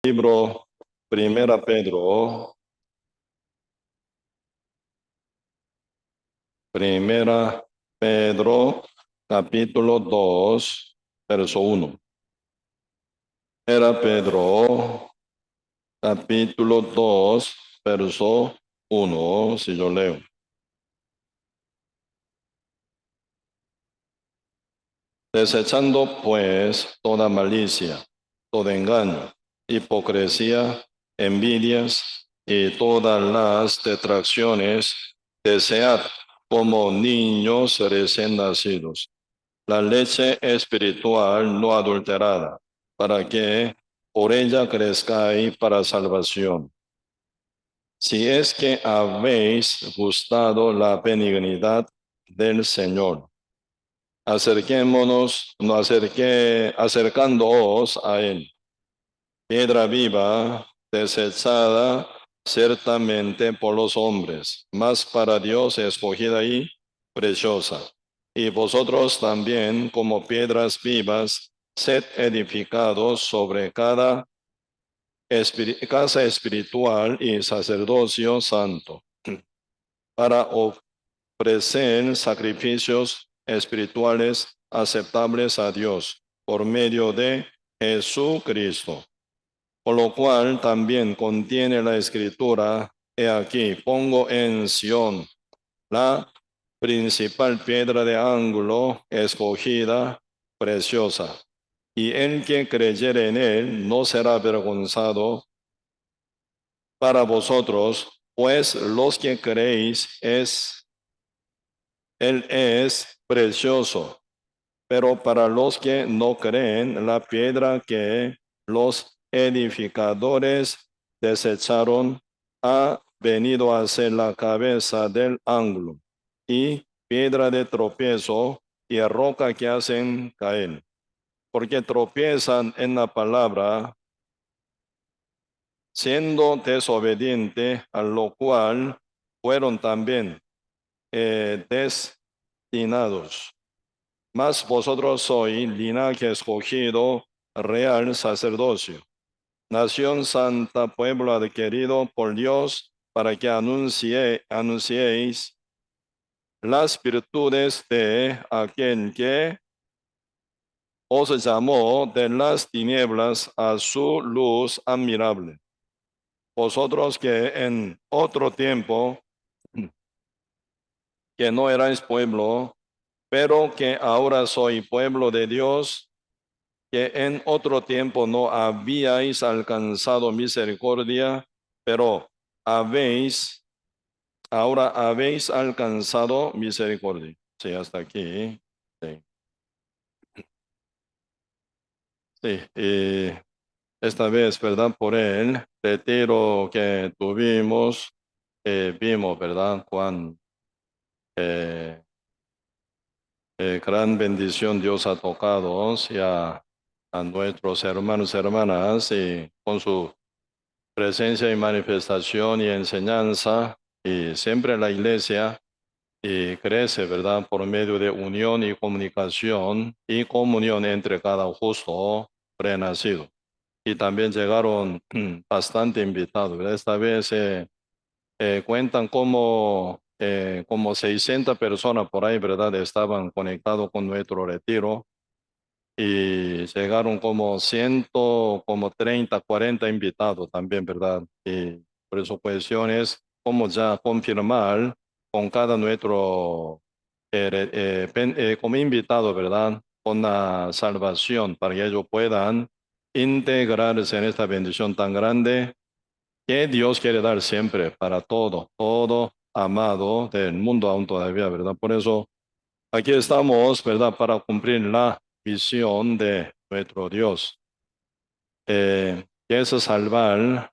Libro Primera Pedro, Primera Pedro, capítulo 2, verso 1. Era Pedro, capítulo 2, verso 1, si yo leo. Desechando pues toda malicia, todo engaño, hipocresía, envidias y todas las detracciones, desead como niños recién nacidos la leche espiritual no adulterada, para que por ella crezcáis para salvación. Si es que habéis gustado la benignidad del Señor, acerquémonos, no acercándoos a Él, piedra viva, desechada ciertamente por los hombres, mas para Dios escogida y preciosa. Y vosotros también, como piedras vivas, sed edificados sobre cada casa espiritual y sacerdocio santo, para ofrecer sacrificios espirituales aceptables a Dios por medio de Jesucristo. Por lo cual también contiene la escritura: he aquí, pongo en Sión la principal piedra de ángulo, escogida, preciosa. Y el que creyere en él no será avergonzado. Para vosotros, pues los que creéis, él es precioso. Pero para los que no creen, la piedra que los edificadores desecharon ha venido a ser la cabeza del ángulo, y piedra de tropiezo y roca que hacen caer, porque tropiezan en la palabra, siendo desobediente, a lo cual fueron también destinados. Mas vosotros sois linaje escogido, real sacerdocio, nación santa, pueblo adquirido por Dios, para que anunciéis las virtudes de aquel que os llamó de las tinieblas a su luz admirable. Vosotros que en otro tiempo, que no erais pueblo, pero que ahora sois pueblo de Dios, que en otro tiempo no habíais alcanzado misericordia, pero ahora habéis alcanzado misericordia. Sí, hasta aquí. Sí, sí. Y esta vez, ¿verdad? Por el retiro que tuvimos, vimos, ¿verdad? Cuán eh, gran bendición Dios ha tocado y a nuestros hermanos y hermanas, y con su presencia y manifestación y enseñanza, y siempre la iglesia y crece, ¿verdad? Por medio de unión y comunicación y comunión entre cada justo renacido. Y también llegaron bastante invitados, ¿verdad? Esta vez cuentan como 600 personas por ahí, ¿verdad? Estaban conectados con nuestro retiro, y llegaron como 100, como 30, 40 invitados también, ¿verdad? Y por eso cuestión es como ya confirmar con cada nuestro como invitado, ¿verdad? Con la salvación, para que ellos puedan integrarse en esta bendición tan grande que Dios quiere dar siempre para todo amado del mundo aún todavía, ¿verdad? Por eso aquí estamos, ¿verdad? Para cumplir la visión de nuestro Dios, que es salvar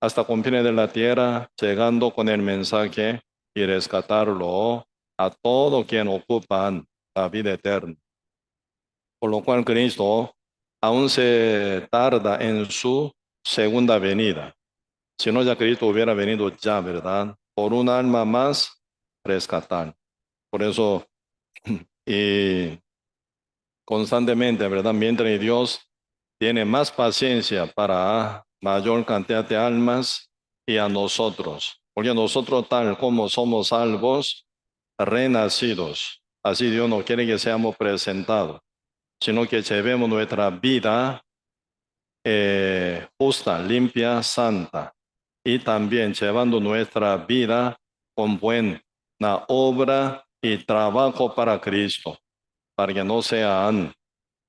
hasta confines de la tierra, llegando con el mensaje y rescatarlo a todo quien ocupan la vida eterna. Por lo cual Cristo aún se tarda en su segunda venida. Si no, ya Cristo hubiera venido ya, ¿verdad? Por un alma más rescatar. Por eso, y constantemente, ¿verdad? Mientras Dios tiene más paciencia para mayor cantidad de almas y a nosotros. Porque nosotros tal como somos salvos, renacidos, así Dios no quiere que seamos presentados, sino que llevemos nuestra vida justa, limpia, santa, y también llevando nuestra vida con buena obra y trabajo para Cristo, para que no sean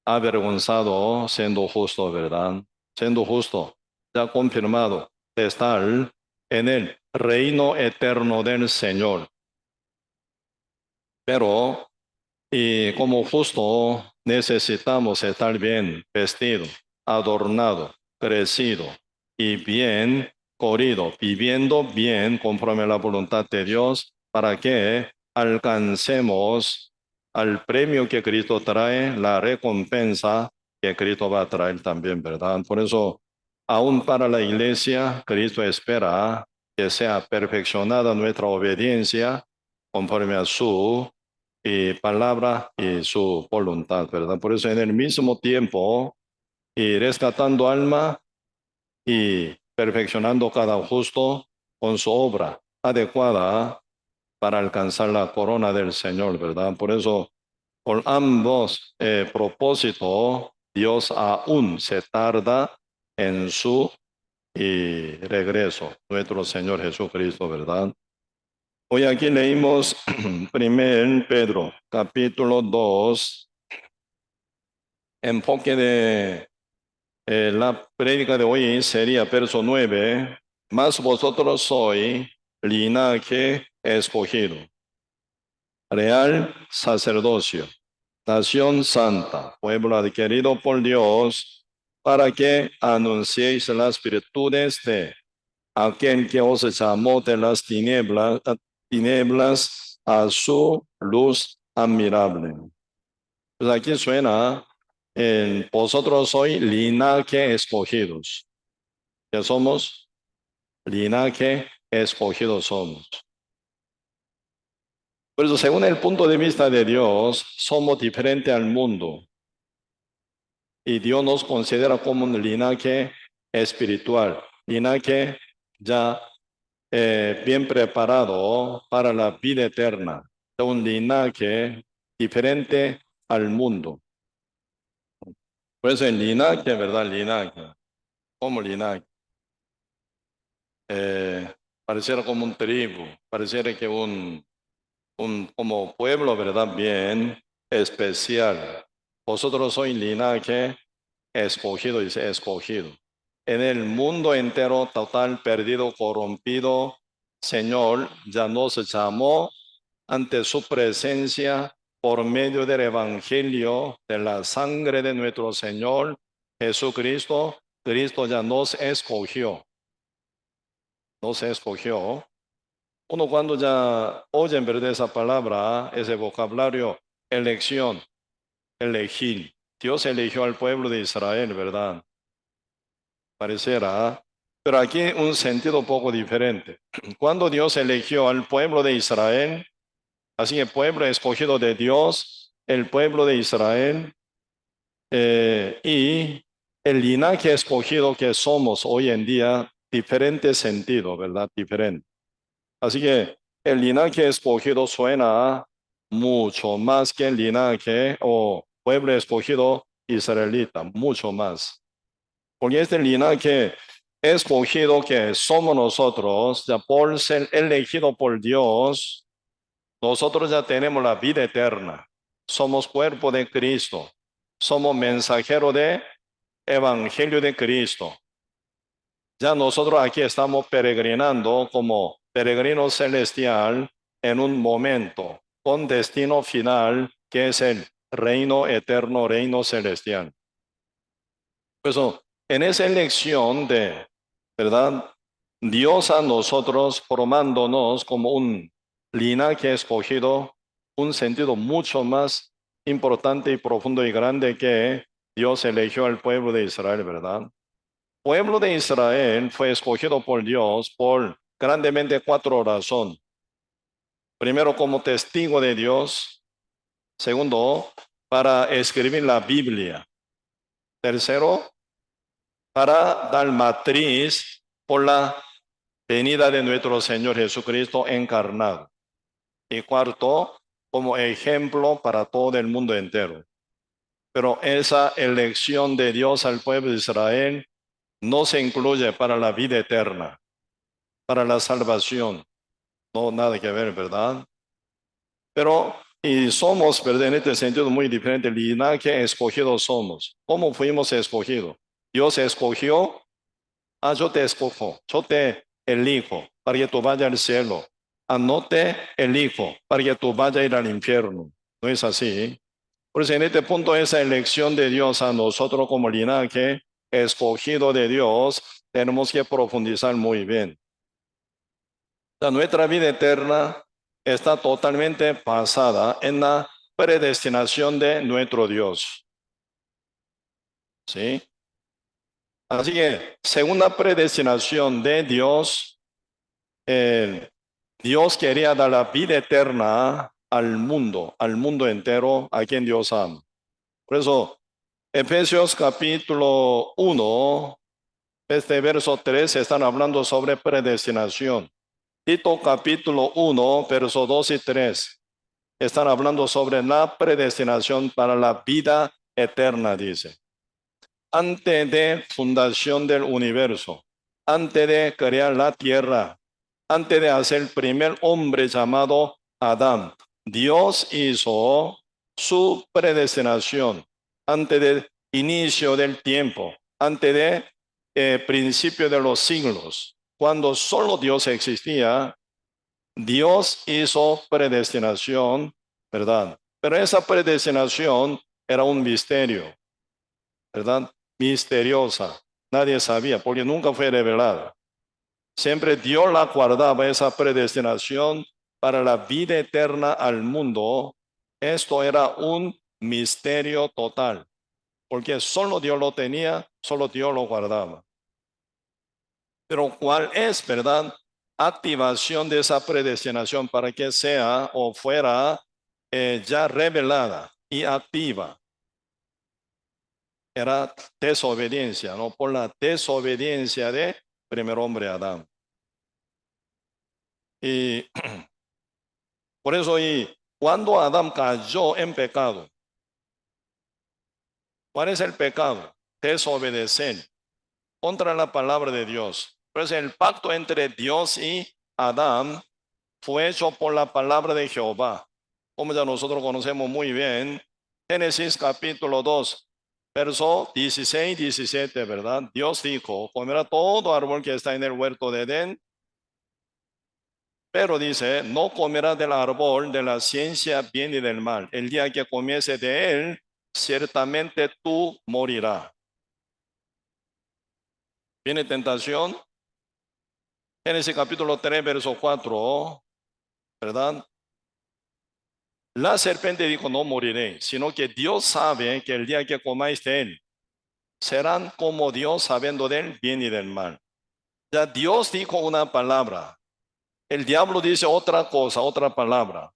avergonzados siendo justo, ¿verdad? Siendo justo, ya confirmado de estar en el reino eterno del Señor. Pero, y como justo, necesitamos estar bien vestido, adornado, crecido y bien corrido, viviendo bien conforme a la voluntad de Dios, para que alcancemos al premio que Cristo trae, la recompensa que Cristo va a traer también, ¿verdad? Por eso, aún para la iglesia, Cristo espera que sea perfeccionada nuestra obediencia conforme a su palabra y su voluntad, ¿verdad? Por eso en el mismo tiempo, y rescatando alma y perfeccionando cada justo con su obra adecuada para alcanzar la corona del Señor, ¿verdad? Por eso, por ambos propósitos, Dios aún se tarda en su regreso, nuestro Señor Jesucristo, ¿verdad? Hoy aquí leímos 1 Pedro, capítulo 2, enfoque de la prédica de hoy sería verso 9. Mas vosotros sois linaje escogido, real sacerdocio, nación santa, pueblo adquirido por Dios, para que anunciéis las virtudes de aquel que os llamó de las tinieblas a su luz admirable. Pues aquí suena, vosotros sois linaje escogidos. ¿Qué somos? Linaje escogidos somos. Por eso, según el punto de vista de Dios, somos diferentes al mundo. Y Dios nos considera como un linaje espiritual, linaje ya bien preparado para la vida eterna, de un linaje diferente al mundo. Por eso el linaje, ¿verdad? Linaje, como linaje. Eh, Pareciera como un tribu, pareciera que como pueblo, ¿verdad? Bien especial. Vosotros sois linaje escogido, dice escogido. En el mundo entero, total, perdido, corrompido, Señor ya nos llamó ante su presencia por medio del Evangelio de la sangre de nuestro Señor Jesucristo. Cristo ya nos escogió, nos escogió. Uno cuando ya oye en verdad esa palabra, ese vocabulario, elección, elegir. Dios eligió al pueblo de Israel, ¿verdad? Pareciera. Pero aquí un sentido un poco diferente. Cuando Dios eligió al pueblo de Israel, así el pueblo escogido de Dios, el pueblo de Israel, y el linaje escogido que somos hoy en día, diferente sentido, ¿verdad? Diferente. Así que el linaje escogido suena mucho más que el linaje o pueblo escogido israelita, mucho más. Porque este linaje escogido que somos nosotros, ya por ser elegido por Dios, nosotros ya tenemos la vida eterna. Somos cuerpo de Cristo. Somos mensajero de Evangelio de Cristo. Ya nosotros aquí estamos peregrinando como peregrino celestial en un momento con destino final que es el reino eterno, reino celestial. Por eso, en esa elección de, ¿verdad? Dios a nosotros formándonos como un linaje escogido, un sentido mucho más importante y profundo y grande que Dios eligió al pueblo de Israel, ¿verdad? Pueblo de Israel fue escogido por Dios por grandemente cuatro razones. Primero, como testigo de Dios. Segundo, para escribir la Biblia. Tercero, para dar matriz por la venida de nuestro Señor Jesucristo encarnado. Y cuarto, como ejemplo para todo el mundo entero. Pero esa elección de Dios al pueblo de Israel no se incluye para la vida eterna, para la salvación. No, nada que ver, ¿verdad? Pero, y somos, ¿verdad? En este sentido muy diferente, linaje escogido somos. ¿Cómo fuimos escogidos? Dios escogió, yo te escojo, yo te elijo para que tú vayas al cielo. No te elijo para que tú vayas a ir al infierno. No es así. Por eso en este punto esa elección de Dios a nosotros como linaje escogido de Dios, tenemos que profundizar muy bien. Nuestra vida eterna está totalmente basada en la predestinación de nuestro Dios. ¿Sí? Así que, según la predestinación de Dios, Dios quería dar la vida eterna al mundo entero, a quien Dios ama. Por eso, Efesios capítulo 1, este verso 3, están hablando sobre predestinación. Tito capítulo 1, verso 2 y 3, están hablando sobre la predestinación para la vida eterna, dice. Antes de fundación del universo, antes de crear la tierra, antes de hacer el primer hombre llamado Adán, Dios hizo su predestinación antes del inicio del tiempo, antes de principio de los siglos. Cuando solo Dios existía, Dios hizo predestinación, ¿verdad? Pero esa predestinación era un misterio, ¿verdad? Misteriosa. Nadie sabía porque nunca fue revelada. Siempre Dios la guardaba esa predestinación para la vida eterna al mundo. Esto era un misterio total, porque solo Dios lo tenía, solo Dios lo guardaba. Pero ¿cuál es, verdad? Activación de esa predestinación para que sea o fuera ya revelada y activa. Era desobediencia, ¿no? Por la desobediencia de primer hombre Adán. Y por eso, y cuando Adán cayó en pecado, ¿cuál es el pecado? Desobedecer contra la palabra de Dios. Pues el pacto entre Dios y Adán fue hecho por la palabra de Jehová, como ya nosotros conocemos muy bien. Génesis capítulo 2, verso 16, 17, ¿verdad? Dios dijo, comerá todo árbol que está en el huerto de Edén, pero dice, no comerá del árbol de la ciencia bien y del mal. El día que comiese de él, ciertamente tú morirás. ¿Viene tentación? Génesis capítulo 3, verso 4, ¿verdad? La serpiente dijo, no moriré, sino que Dios sabe que el día que comáis de él, serán como Dios sabiendo del bien y del mal. Ya Dios dijo una palabra, el diablo dice otra cosa, otra palabra.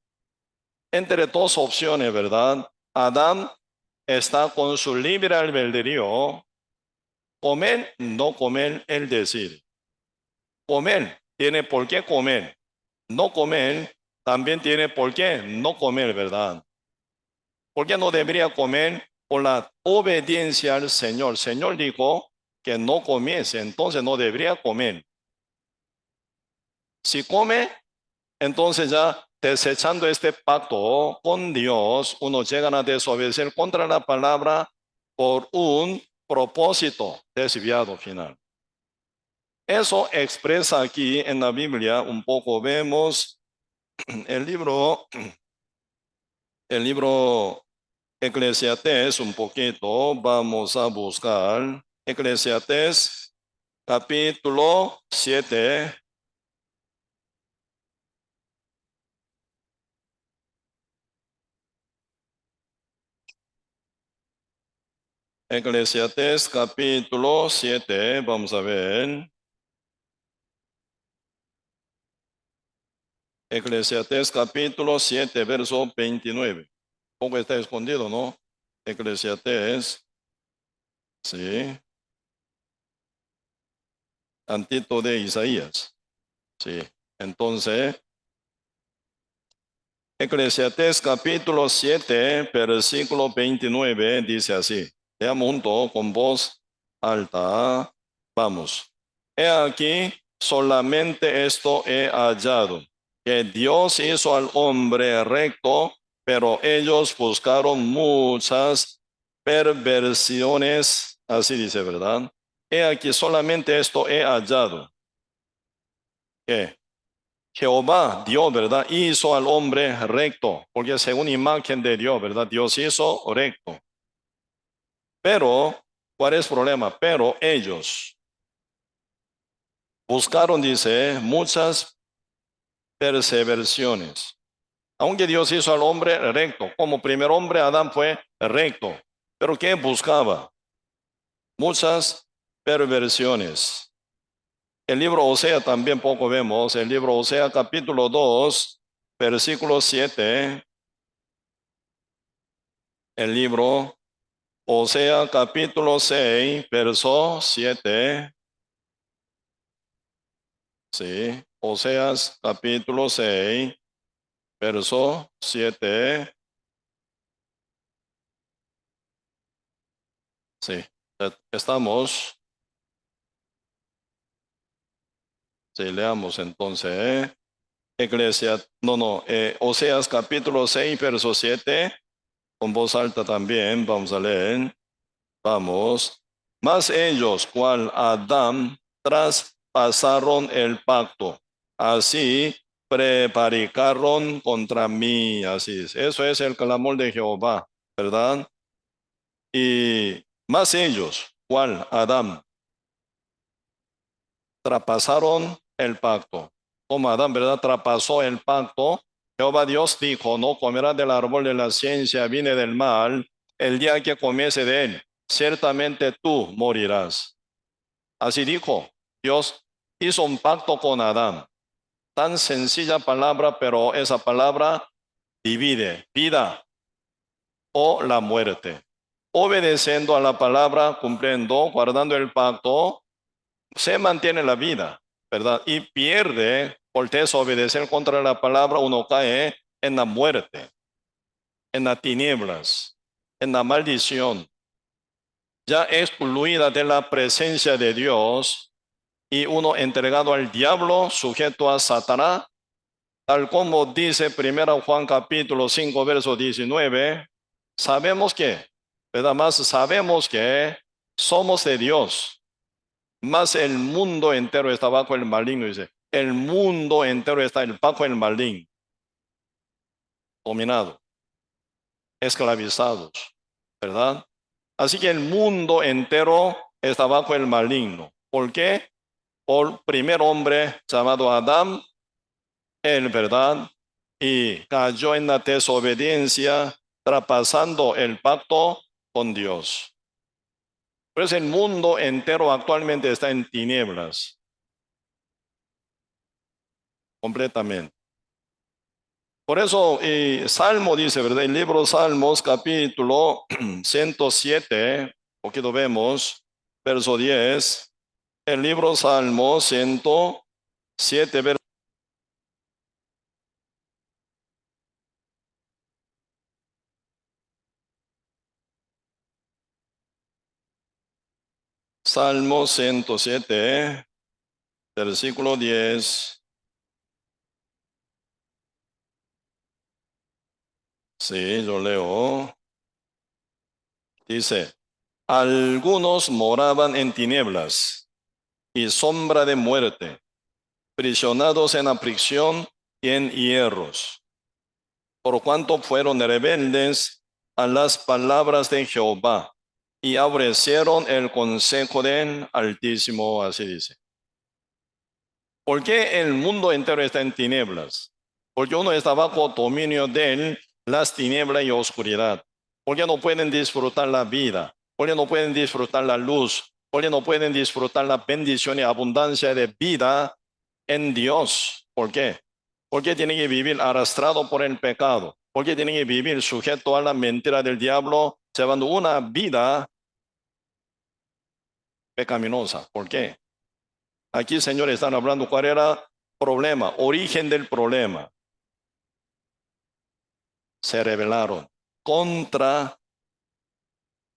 Entre dos opciones, ¿verdad? Adán está con su libre albedrío, comer, no comer, el decir. Comer, tiene por qué comer. No comer, también tiene por qué no comer, ¿verdad? ¿Por qué no debería comer? Por la obediencia al Señor. El Señor dijo que no comiese, entonces no debería comer. Si come, entonces ya desechando este pacto con Dios, uno llega a desobedecer contra la palabra por un propósito desviado final. Eso expresa aquí en la Biblia un poco, vemos el libro, el libro Eclesiastés un poquito, vamos a buscar Eclesiastés capítulo 7. Eclesiastés capítulo 7, vamos a ver. Eclesiastés capítulo 7, verso 29. Un poco está escondido, ¿no? Eclesiastés, sí. antito de Isaías. Sí. Entonces, Eclesiastés capítulo 7, versículo 29 dice así. Leamos junto con voz alta. Vamos. He aquí, solamente esto he hallado, que Dios hizo al hombre recto, pero ellos buscaron muchas perversiones. Así dice, ¿verdad? He aquí, solamente esto he hallado. ¿Qué? Jehová, Dios, ¿verdad? Hizo al hombre recto, porque según imagen de Dios, ¿verdad? Dios hizo recto. Pero, ¿cuál es el problema? Pero ellos buscaron, dice, muchas perseverciones. Aunque Dios hizo al hombre recto, como primer hombre Adán fue recto, pero ¿qué buscaba? Muchas perversiones. El libro Osea también poco vemos, el libro Osea capítulo 2, versículo 7, el libro Osea capítulo 6, verso 7. Sí, Oseas capítulo 6, verso 7. Sí, estamos. Sí, leamos entonces. Iglesia, Oseas capítulo 6, verso 7. Con voz alta también, vamos a leer. Vamos. Mas ellos, cual Adán, traspasaron el pacto. Así prevaricaron contra mí. Así es. Eso es el clamor de Jehová, ¿verdad? Y más ellos, cual Adán, traspasaron el pacto. Como Adán, ¿verdad? Traspasó el pacto. Jehová Dios dijo, no comerás del árbol de la ciencia, viene del mal. El día que comiese de él, ciertamente tú morirás. Así dijo, Dios hizo un pacto con Adán. Tan sencilla palabra, pero esa palabra divide vida o la muerte. Obedeciendo a la palabra, cumpliendo, guardando el pacto, se mantiene la vida, ¿verdad? Y pierde por desobedecer contra la palabra, uno cae en la muerte, en las tinieblas, en la maldición, ya excluida de la presencia de Dios y uno entregado al diablo, sujeto a Satanás, tal como dice 1 Juan capítulo 5, verso 19, sabemos que, ¿verdad? Más sabemos que somos de Dios, más el mundo entero está bajo el maligno, dice. El mundo entero está bajo el maligno, dominado, esclavizados, ¿verdad? Así que el mundo entero está bajo el maligno. ¿Por qué? Por primer hombre llamado Adán, él, ¿verdad? Y cayó en la desobediencia, traspasando el pacto con Dios. Pues el mundo entero actualmente está en tinieblas, completamente. Por eso, Salmo dice, ¿verdad? El libro Salmos, capítulo 107, poquito vemos, verso 10. El libro Salmos 107, Salmo 107, versículo 10. Sí, yo leo. Dice, algunos moraban en tinieblas y sombra de muerte, prisionados en aflicción y en hierros, por cuanto fueron rebeldes a las palabras de Jehová y aborrecieron el consejo del Altísimo, así dice. ¿Por qué el mundo entero está en tinieblas? Porque uno está bajo dominio de las tinieblas y oscuridad. Porque no pueden disfrutar la vida. Porque no pueden disfrutar la luz. Porque no pueden disfrutar la bendición y abundancia de vida en Dios. ¿Por qué? Porque tienen que vivir arrastrado por el pecado. Porque tienen que vivir sujeto a la mentira del diablo, llevando una vida pecaminosa. ¿Por qué? Aquí, señores, están hablando cuál era el problema, origen del problema. Se rebelaron contra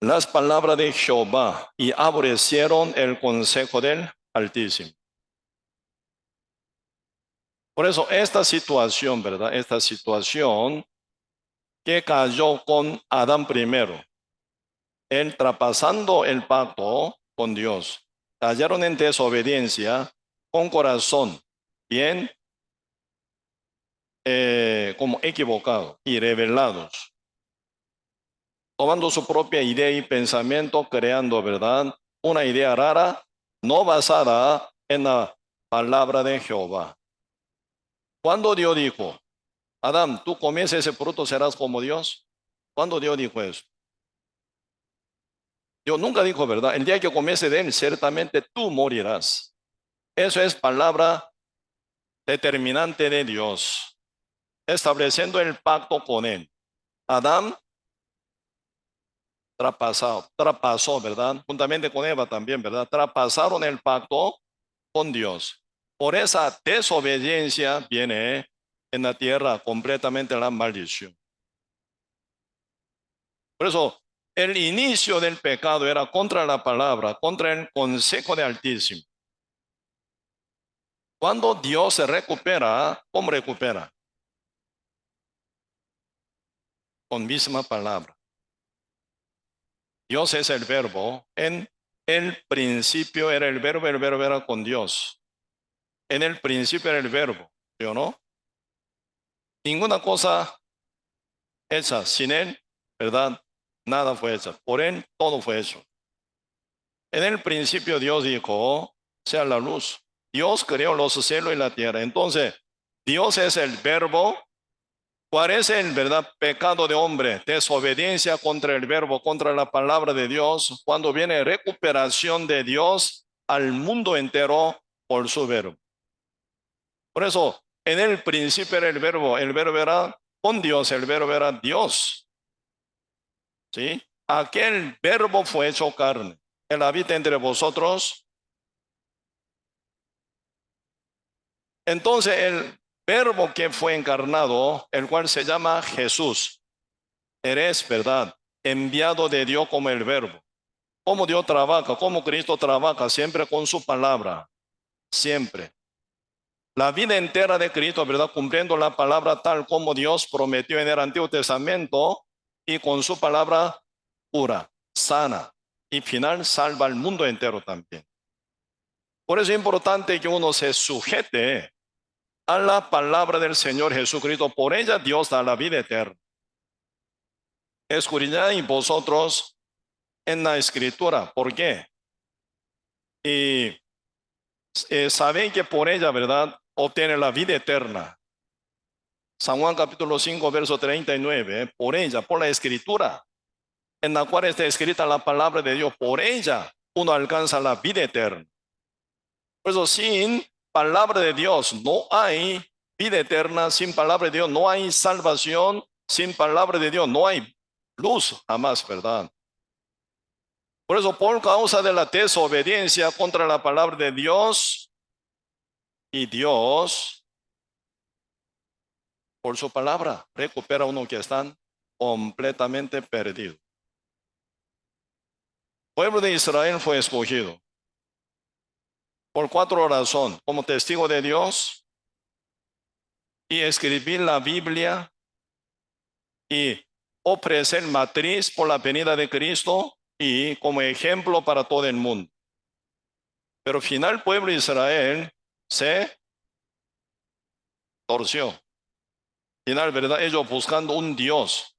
las palabras de Jehová y aborrecieron el consejo del Altísimo. Por eso esta situación, ¿verdad? Esta situación que cayó con Adán primero, él traspasando el pacto con Dios, cayeron en desobediencia con corazón bien como equivocado y rebelados, tomando su propia idea y pensamiento, creando, ¿verdad? Una idea rara, no basada en la palabra de Jehová. Cuando Dios dijo, Adán, tú comes ese fruto, serás como Dios. ¿Cuándo Dios dijo eso? Dios nunca dijo, ¿verdad? El día que comiese de él, ciertamente tú morirás. Eso es palabra determinante de Dios, estableciendo el pacto con él. Adán traspasó, ¿verdad? Juntamente con Eva también, ¿verdad? Traspasaron el pacto con Dios. Por esa desobediencia viene en la tierra completamente la maldición. Por eso, el inicio del pecado era contra la palabra, contra el consejo de Altísimo. Cuando Dios se recupera, ¿cómo recupera? Con misma palabra. Dios es el verbo. En el principio era el verbo era con Dios. En el principio era el verbo, ¿sí o no? Ninguna cosa hecha sin él, ¿verdad? Nada fue hecho. Por él todo fue hecho. En el principio Dios dijo, sea la luz. Dios creó los cielos y la tierra. Entonces, Dios es el verbo. ¿Cuál es el verdad pecado de hombre? Desobediencia contra el verbo, contra la palabra de Dios, cuando viene recuperación de Dios al mundo entero por su verbo. Por eso, en el principio era el verbo era con Dios, el verbo era Dios. ¿Sí? Aquel verbo fue hecho carne. Él habita entre vosotros. Entonces, el verbo que fue encarnado, el cual se llama Jesús, eres verdad, enviado de Dios como el verbo. Cómo Dios trabaja, cómo Cristo trabaja, siempre con su palabra, siempre. La vida entera de Cristo, ¿verdad? Cumpliendo la palabra tal como Dios prometió en el Antiguo Testamento y con su palabra pura, sana y final salva al mundo entero también. Por eso es importante que uno se sujete a la palabra del Señor Jesucristo. Por ella Dios da la vida eterna. Escudriñad vosotros en la Escritura. ¿Por qué? Y saben que por ella, ¿verdad? Obtienen la vida eterna. San Juan capítulo 5, verso 39. Por ella, por la Escritura, en la cual está escrita la palabra de Dios, por ella uno alcanza la vida eterna. Por eso, sin palabra de Dios no hay vida eterna, sin palabra de Dios no hay salvación, sin palabra de Dios no hay luz jamás, ¿verdad? Por eso, por causa de la desobediencia contra la palabra de Dios, y Dios, por su palabra, recupera a uno que están completamente perdidos. El pueblo de Israel fue escogido por 4 razones: como testigo de Dios, y escribir la Biblia, y ofrecer matriz por la venida de Cristo, y como ejemplo para todo el mundo. Pero al final el pueblo de Israel se torció. Al final, ¿verdad? Ellos buscando un Dios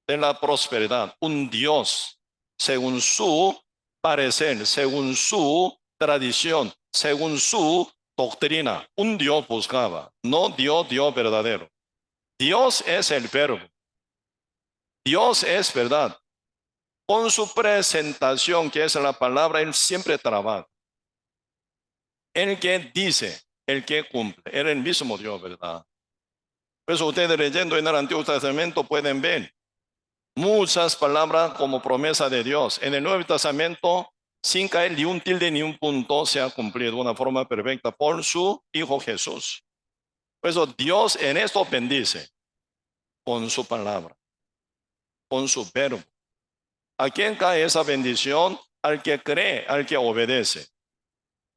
de la prosperidad, un Dios según su parecer, según su tradición, según su doctrina. Un Dios buscaba, no Dios verdadero. Dios es el verbo. Dios es verdad. Con su presentación, que es la palabra, Él siempre trabaja. El que dice, el que cumple, era el mismo Dios, ¿verdad? Por eso ustedes leyendo en el Antiguo Testamento pueden ver muchas palabras como promesa de Dios. En el Nuevo Testamento sin caer ni un tilde ni un punto, se ha cumplido de una forma perfecta por su Hijo Jesús. Por eso Dios en esto bendice con su palabra, con su verbo. ¿A quién cae esa bendición? Al que cree, al que obedece.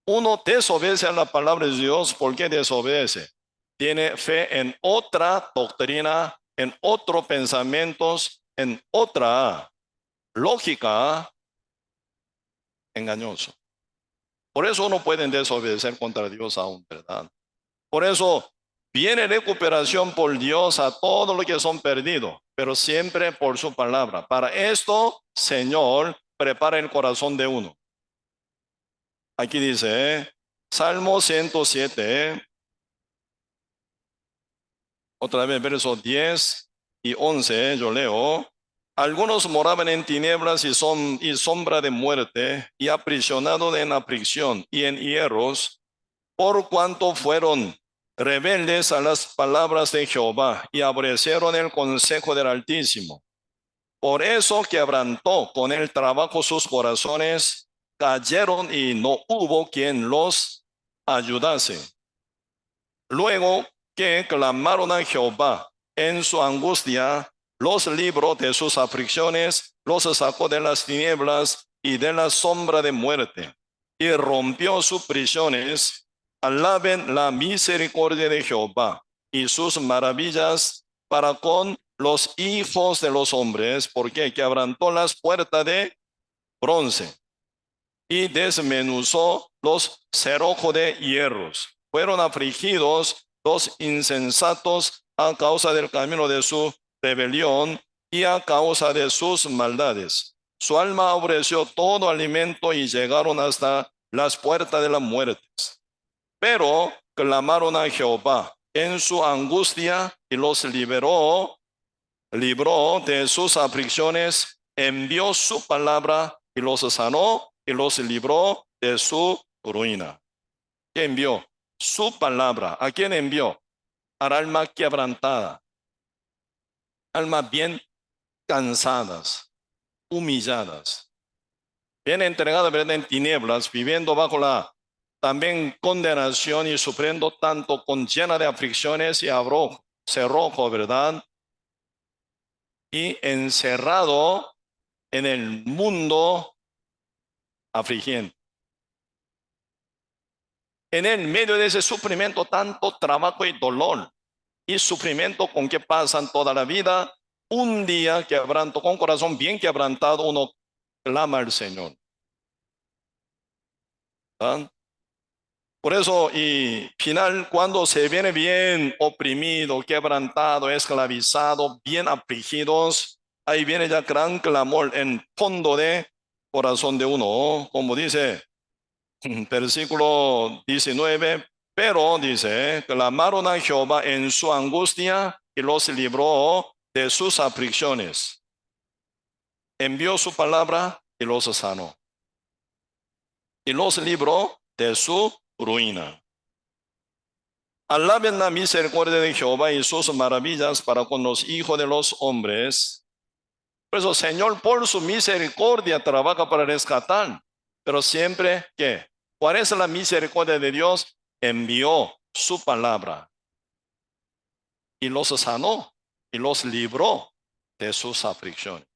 Uno desobedece a la palabra de Dios. ¿Por qué desobedece? Tiene fe en otra doctrina, en otros pensamientos, en otra lógica engañosa. Por eso no pueden desobedecer contra Dios aún, ¿verdad? Por eso viene recuperación por Dios a todos los que son perdidos, pero siempre por su palabra. Para esto, Señor, prepara el corazón de uno. Aquí dice, Salmo 107, otra vez versos 10 y 11, yo leo. Algunos moraban en tinieblas y sombra de muerte, y aprisionados en aflicción y en hierros, por cuanto fueron rebeldes a las palabras de Jehová y aborrecieron el consejo del Altísimo. Por eso quebrantó con el trabajo sus corazones, cayeron y no hubo quien los ayudase. Luego que clamaron a Jehová en su angustia, los libró de sus aflicciones, los sacó de las tinieblas y de la sombra de muerte, y rompió sus prisiones. Alaben la misericordia de Jehová y sus maravillas para con los hijos de los hombres, porque quebrantó las puertas de bronce y desmenuzó los cerrojos de hierros. Fueron afligidos los insensatos a causa del camino de su rebelión y a causa de sus maldades. Su alma aborreció todo alimento y llegaron hasta las puertas de la muerte. Pero clamaron a Jehová en su angustia y los libró de sus aflicciones, envió su palabra y los sanó y los libró de su ruina. ¿Qué envió? Su palabra. ¿A quién envió? Al alma quebrantada, almas bien cansadas, humilladas, bien entregadas en tinieblas, viviendo bajo la también condenación y sufriendo tanto con llena de aflicciones y cerrojo, ¿verdad? Y encerrado en el mundo afligiendo. En el medio de ese sufrimiento, tanto trabajo y dolor y sufrimiento con que pasan toda la vida, un día quebranto, con corazón bien quebrantado, uno clama al Señor. ¿Ah? Por eso, y final, cuando se viene bien oprimido, quebrantado, esclavizado, bien afligidos, ahí viene ya gran clamor en fondo de corazón de uno, como dice versículo 19, pero dice, clamaron a Jehová en su angustia y los libró de sus aflicciones. Envió su palabra y los sanó. Y los libró de su ruina. Alaben la misericordia de Jehová y sus maravillas para con los hijos de los hombres. Por eso, Señor, por su misericordia trabaja para rescatar. Pero siempre, ¿qué? ¿Cuál es la misericordia de Dios? Envió su palabra y los sanó y los libró de sus aflicciones.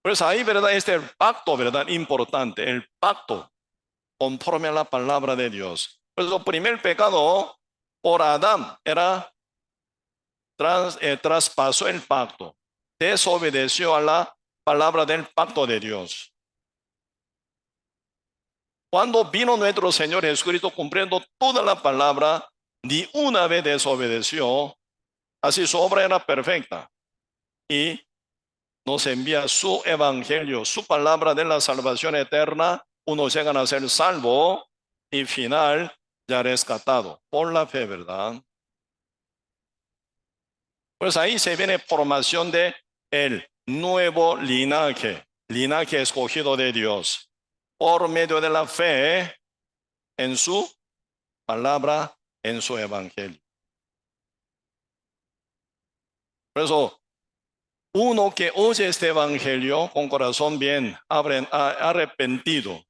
Pues ahí, ¿verdad? Este es el pacto, ¿verdad? Importante, el pacto conforme a la palabra de Dios. Pues el primer pecado por Adán era traspasó el pacto, desobedeció a la palabra del pacto de Dios. Cuando vino nuestro Señor Jesucristo cumpliendo toda la palabra, ni una vez desobedeció, así su obra era perfecta. Y nos envía su evangelio, su palabra de la salvación eterna, unos llegan a ser salvo y final ya rescatado por la fe, ¿verdad? Pues ahí se viene formación de el nuevo linaje escogido de Dios, por medio de la fe en su palabra, en su evangelio. Por eso, Uno que oye este evangelio con corazón bien arrepentido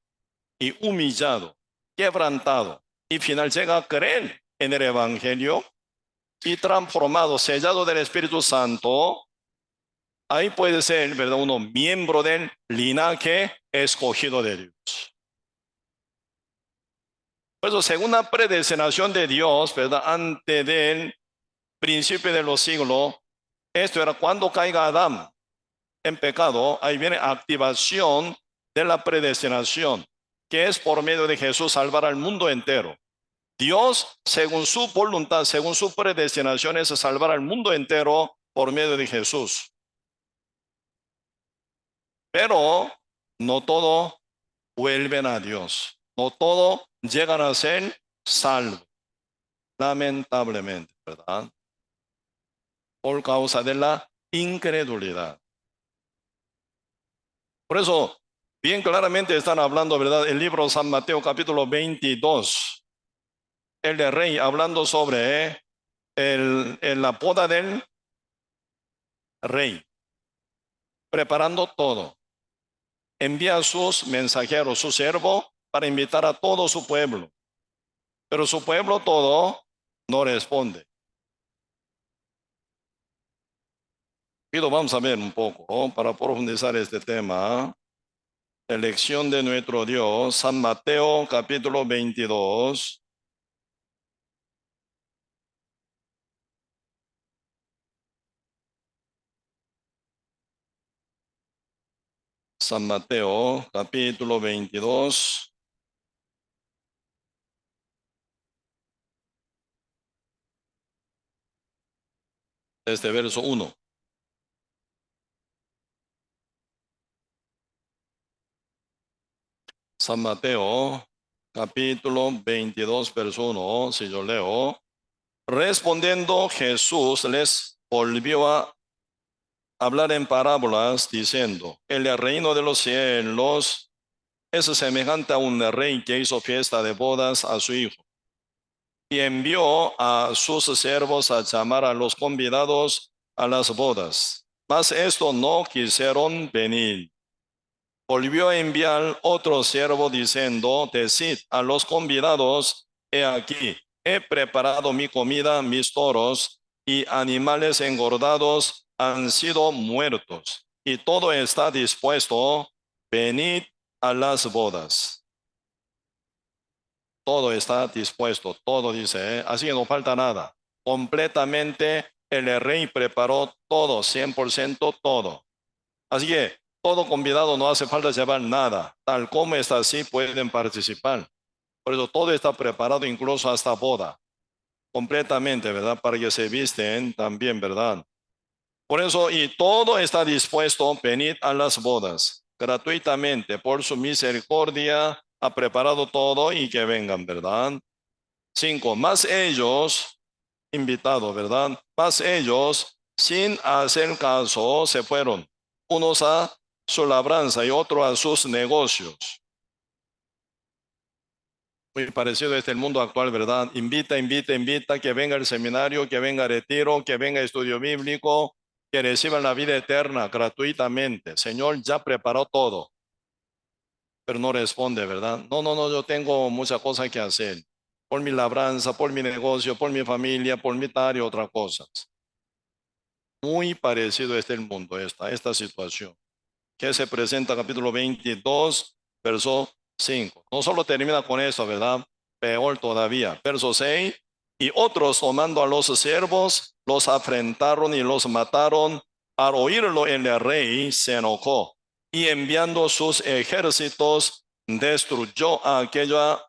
y humillado, quebrantado, y final llega a creer en el evangelio y transformado, sellado del Espíritu Santo, ahí puede ser, ¿verdad?, uno miembro del linaje escogido de Dios. Por eso, según la predestinación de Dios, ¿verdad?, antes del principio de los siglos, esto era cuando caiga Adán en pecado, ahí viene activación de la predestinación, que es por medio de Jesús salvar al mundo entero. Dios, según su voluntad, según su predestinación, es salvar al mundo entero por medio de Jesús. Pero no todo vuelven a Dios. No todo llegan a ser salvos, lamentablemente, ¿verdad? Por causa de la incredulidad. Por eso, bien claramente están hablando, ¿verdad? El libro de San Mateo capítulo 22. El de rey hablando sobre la boda del rey. Preparando todo. Envía a sus mensajeros, su siervo, para invitar a todo su pueblo. Pero su pueblo todo no responde. Y lo vamos a ver un poco, ¿no?, para profundizar este tema. Elección de nuestro Dios, San Mateo capítulo 22. San Mateo capítulo 22. Este verso 1. San Mateo capítulo 22, verso 1, si yo leo. Respondiendo Jesús les volvió a hablar en parábolas diciendo: el reino de los cielos es semejante a un rey que hizo fiesta de bodas a su hijo y envió a sus siervos a llamar a los convidados a las bodas. Mas estos no quisieron venir. Volvió a enviar otro siervo diciendo: decid a los convidados: he aquí, he preparado mi comida, mis toros y animales engordados han sido muertos, y todo está dispuesto, venid a las bodas. Todo está dispuesto, todo dice, así que no falta nada. Completamente el rey preparó todo, 100% todo. Así que todo convidado no hace falta llevar nada. Tal como está así pueden participar. Por eso todo está preparado, incluso hasta boda. Completamente, ¿verdad? Para que se visten también, ¿verdad? Por eso, y todo está dispuesto, venid a las bodas. Gratuitamente, por su misericordia, ha preparado todo y que vengan, ¿verdad? 5. Más ellos, invitados, ¿verdad? Más ellos, sin hacer caso, se fueron. Unos a su labranza y otros a sus negocios. Muy parecido a este el mundo actual, ¿verdad? Invita, invita, invita, que venga el seminario, que venga el retiro, que venga estudio bíblico, que reciban la vida eterna gratuitamente. Señor ya preparó todo, pero no responde, ¿verdad? No, no, no, yo tengo muchas cosas que hacer. Por mi labranza, por mi negocio, por mi familia, por mi tal y otras cosas. Muy parecido a este el mundo, esta situación, que se presenta capítulo 22, verso 5. No solo termina con eso, ¿verdad? Peor todavía. Verso 6. Y otros, tomando a los siervos, los afrentaron y los mataron. Al oírlo el rey se enojó y enviando sus ejércitos destruyó a aquellos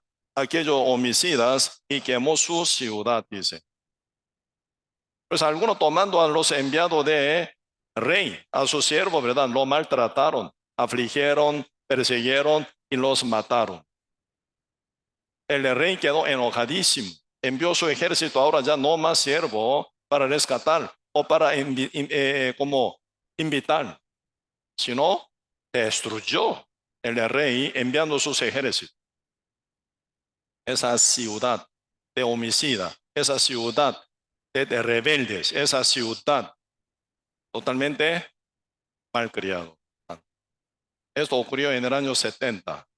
homicidas y quemó su ciudad, dice. Pues algunos, tomando a los enviados de rey, a su siervo, ¿verdad?, lo maltrataron, afligieron, persiguieron y los mataron. El rey quedó enojadísimo, envió su ejército, ahora ya no más siervo para rescatar o para como invitar, sino destruyó el rey enviando sus ejércitos. Esa ciudad de homicida, esa ciudad de rebeldes, esa ciudad totalmente malcriado. Esto ocurrió en el año 70.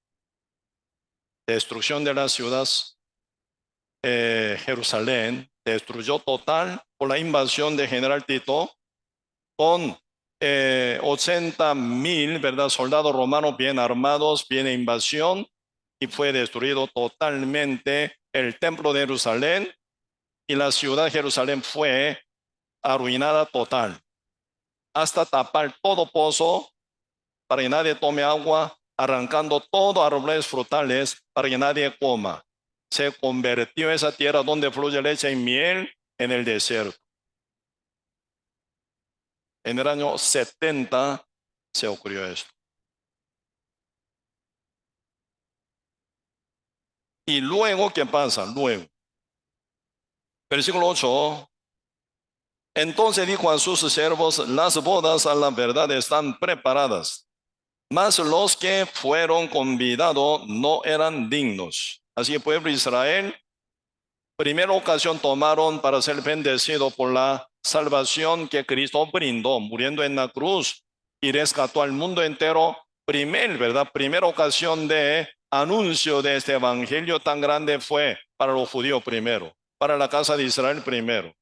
Destrucción de las ciudades, Jerusalén, destruyó total por la invasión de General Tito con 80,000, ¿verdad? Soldados romanos bien armados, bien invasión, y fue destruido totalmente el templo de Jerusalén y la ciudad de Jerusalén fue arruinada total, hasta tapar todo pozo para que nadie tome agua, arrancando todos árboles frutales para que nadie coma. Se convirtió esa tierra donde fluye leche y miel en el desierto. En el año 70 se ocurrió esto. Y luego, ¿qué pasa? Luego, versículo 8. Entonces dijo a sus siervos: las bodas a la verdad están preparadas, mas los que fueron convidados no eran dignos. Así el pueblo de Israel, primera ocasión tomaron para ser bendecido por la salvación que Cristo brindó, muriendo en la cruz y rescató al mundo entero. Primera ocasión de anuncio de este evangelio tan grande fue para los judíos primero, para la casa de Israel primero.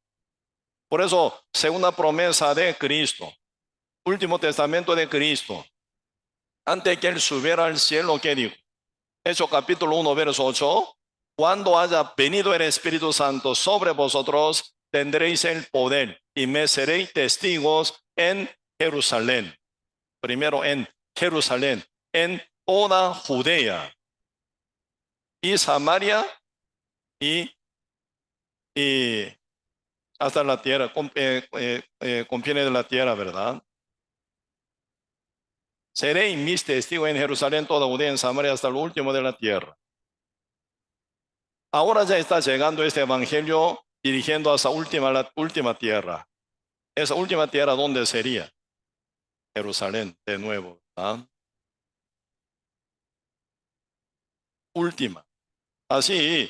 Por eso, segunda promesa de Cristo, último testamento de Cristo, antes que él subiera al cielo, ¿qué dijo? Hechos capítulo 1, verso 8. Cuando haya venido el Espíritu Santo sobre vosotros, tendréis el poder y me seréis testigos en Jerusalén. Primero en Jerusalén, en toda Judea y Samaria y hasta la tierra, confines de la tierra, ¿verdad? Seréis mis testigos en Jerusalén, toda Judea, en Samaria, hasta lo último de la tierra. Ahora ya está llegando este evangelio dirigiendo a esa la última tierra. Esa última tierra, ¿dónde sería? Jerusalén, de nuevo, ¿verdad? Última. Así,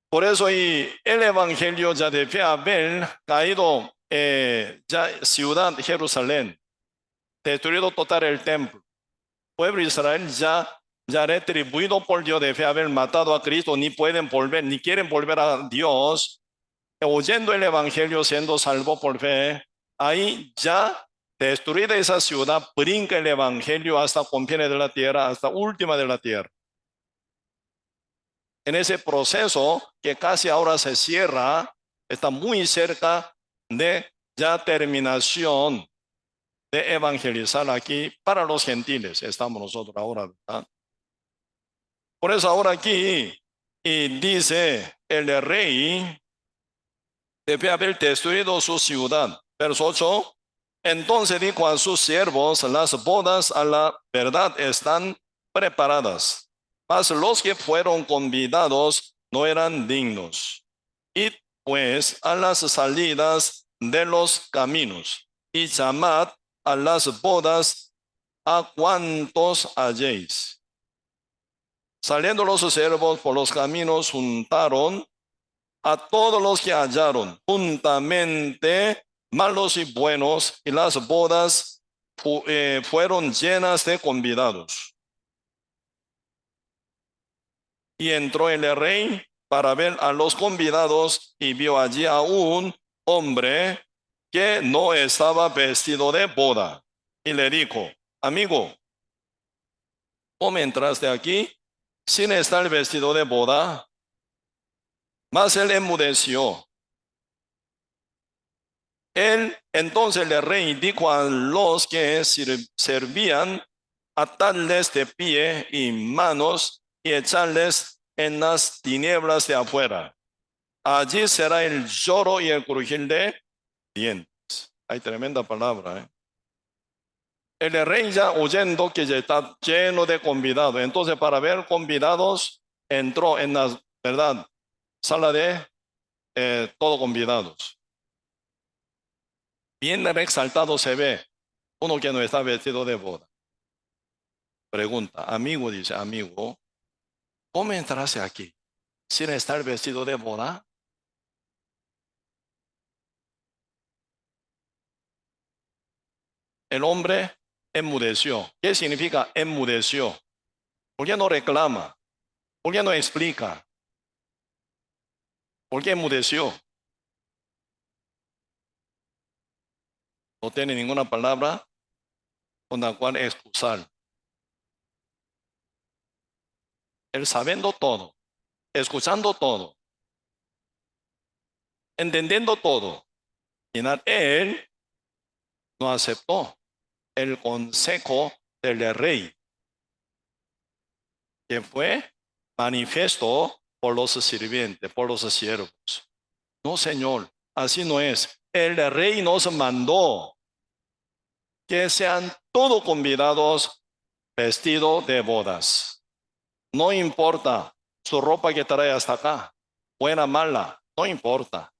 por eso y el evangelio ya debe haber caído, ya ciudad de Jerusalén, destruido total el templo. Pueblo de Israel ya retribuido por Dios debe haber matado a Cristo, ni pueden volver, ni quieren volver a Dios, oyendo el evangelio, siendo salvo por fe. Ahí ya destruida esa ciudad, brinca el evangelio hasta confines de la tierra, hasta última de la tierra. En ese proceso que casi ahora se cierra, está muy cerca de ya terminación de evangelizar aquí para los gentiles. Estamos nosotros ahora, ¿verdad? Por eso ahora aquí y dice el rey debe haber destruido su ciudad. Verso 8. Entonces dijo a sus siervos: las bodas a la verdad están preparadas, mas los que fueron convidados no eran dignos. Id pues a las salidas de los caminos y llamad a las bodas a cuantos halléis. Saliendo los siervos por los caminos, juntaron a todos los que hallaron juntamente, malos y buenos, y las bodas fueron llenas de convidados. Y entró el rey para ver a los convidados y vio allí a un hombre que no estaba vestido de boda. Y le dijo: amigo, ¿cómo entraste aquí sin estar vestido de boda? Mas él enmudeció. Él entonces el rey dijo a los que servían: atarles de pie y manos y echarles en las tinieblas de afuera. Allí será el lloro y el crujir de dientes. Hay tremenda palabra, ¿eh? El rey ya oyendo que ya está lleno de convidados. Entonces, para ver convidados, entró en la, ¿verdad?, sala de todos convidados. Bien exaltado se ve uno que no está vestido de boda. Pregunta, amigo, dice, amigo, ¿cómo entraste aquí sin estar vestido de boda? El hombre enmudeció. ¿Qué significa enmudeció? ¿Por qué no reclama? ¿Por qué no explica? ¿Por qué enmudeció? No tiene ninguna palabra con la cual excusar. Él sabiendo todo, escuchando todo, entendiendo todo. Y él no aceptó el consejo del rey, que fue manifiesto por los sirvientes, por los siervos. No, Señor, así no es. El rey nos mandó que sean todos convidados vestidos de bodas. No importa su ropa que trae hasta acá, buena, mala, no importa.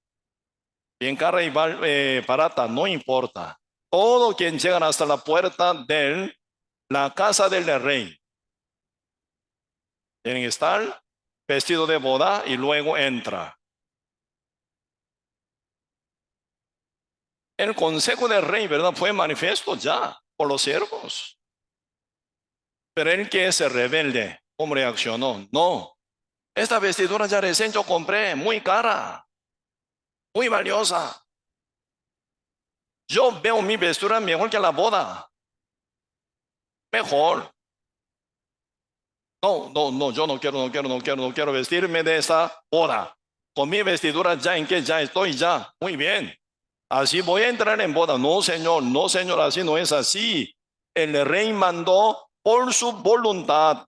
Bien cara y barata, no importa. Todo quien llega hasta la puerta de la casa del rey tienen que estar vestido de boda y luego entra. El consejo del rey, ¿verdad? Fue manifiesto ya por los siervos. Pero el que es rebelde, ¿cómo reaccionó? No, esta vestidura ya recién yo compré, muy cara, muy valiosa. Yo veo mi vestidura mejor que la boda. Mejor. No, yo no quiero vestirme de esa boda. Con mi vestidura ya en que ya estoy ya. Muy bien. Así voy a entrar en boda. No, señor, así no es así. El rey mandó por su voluntad.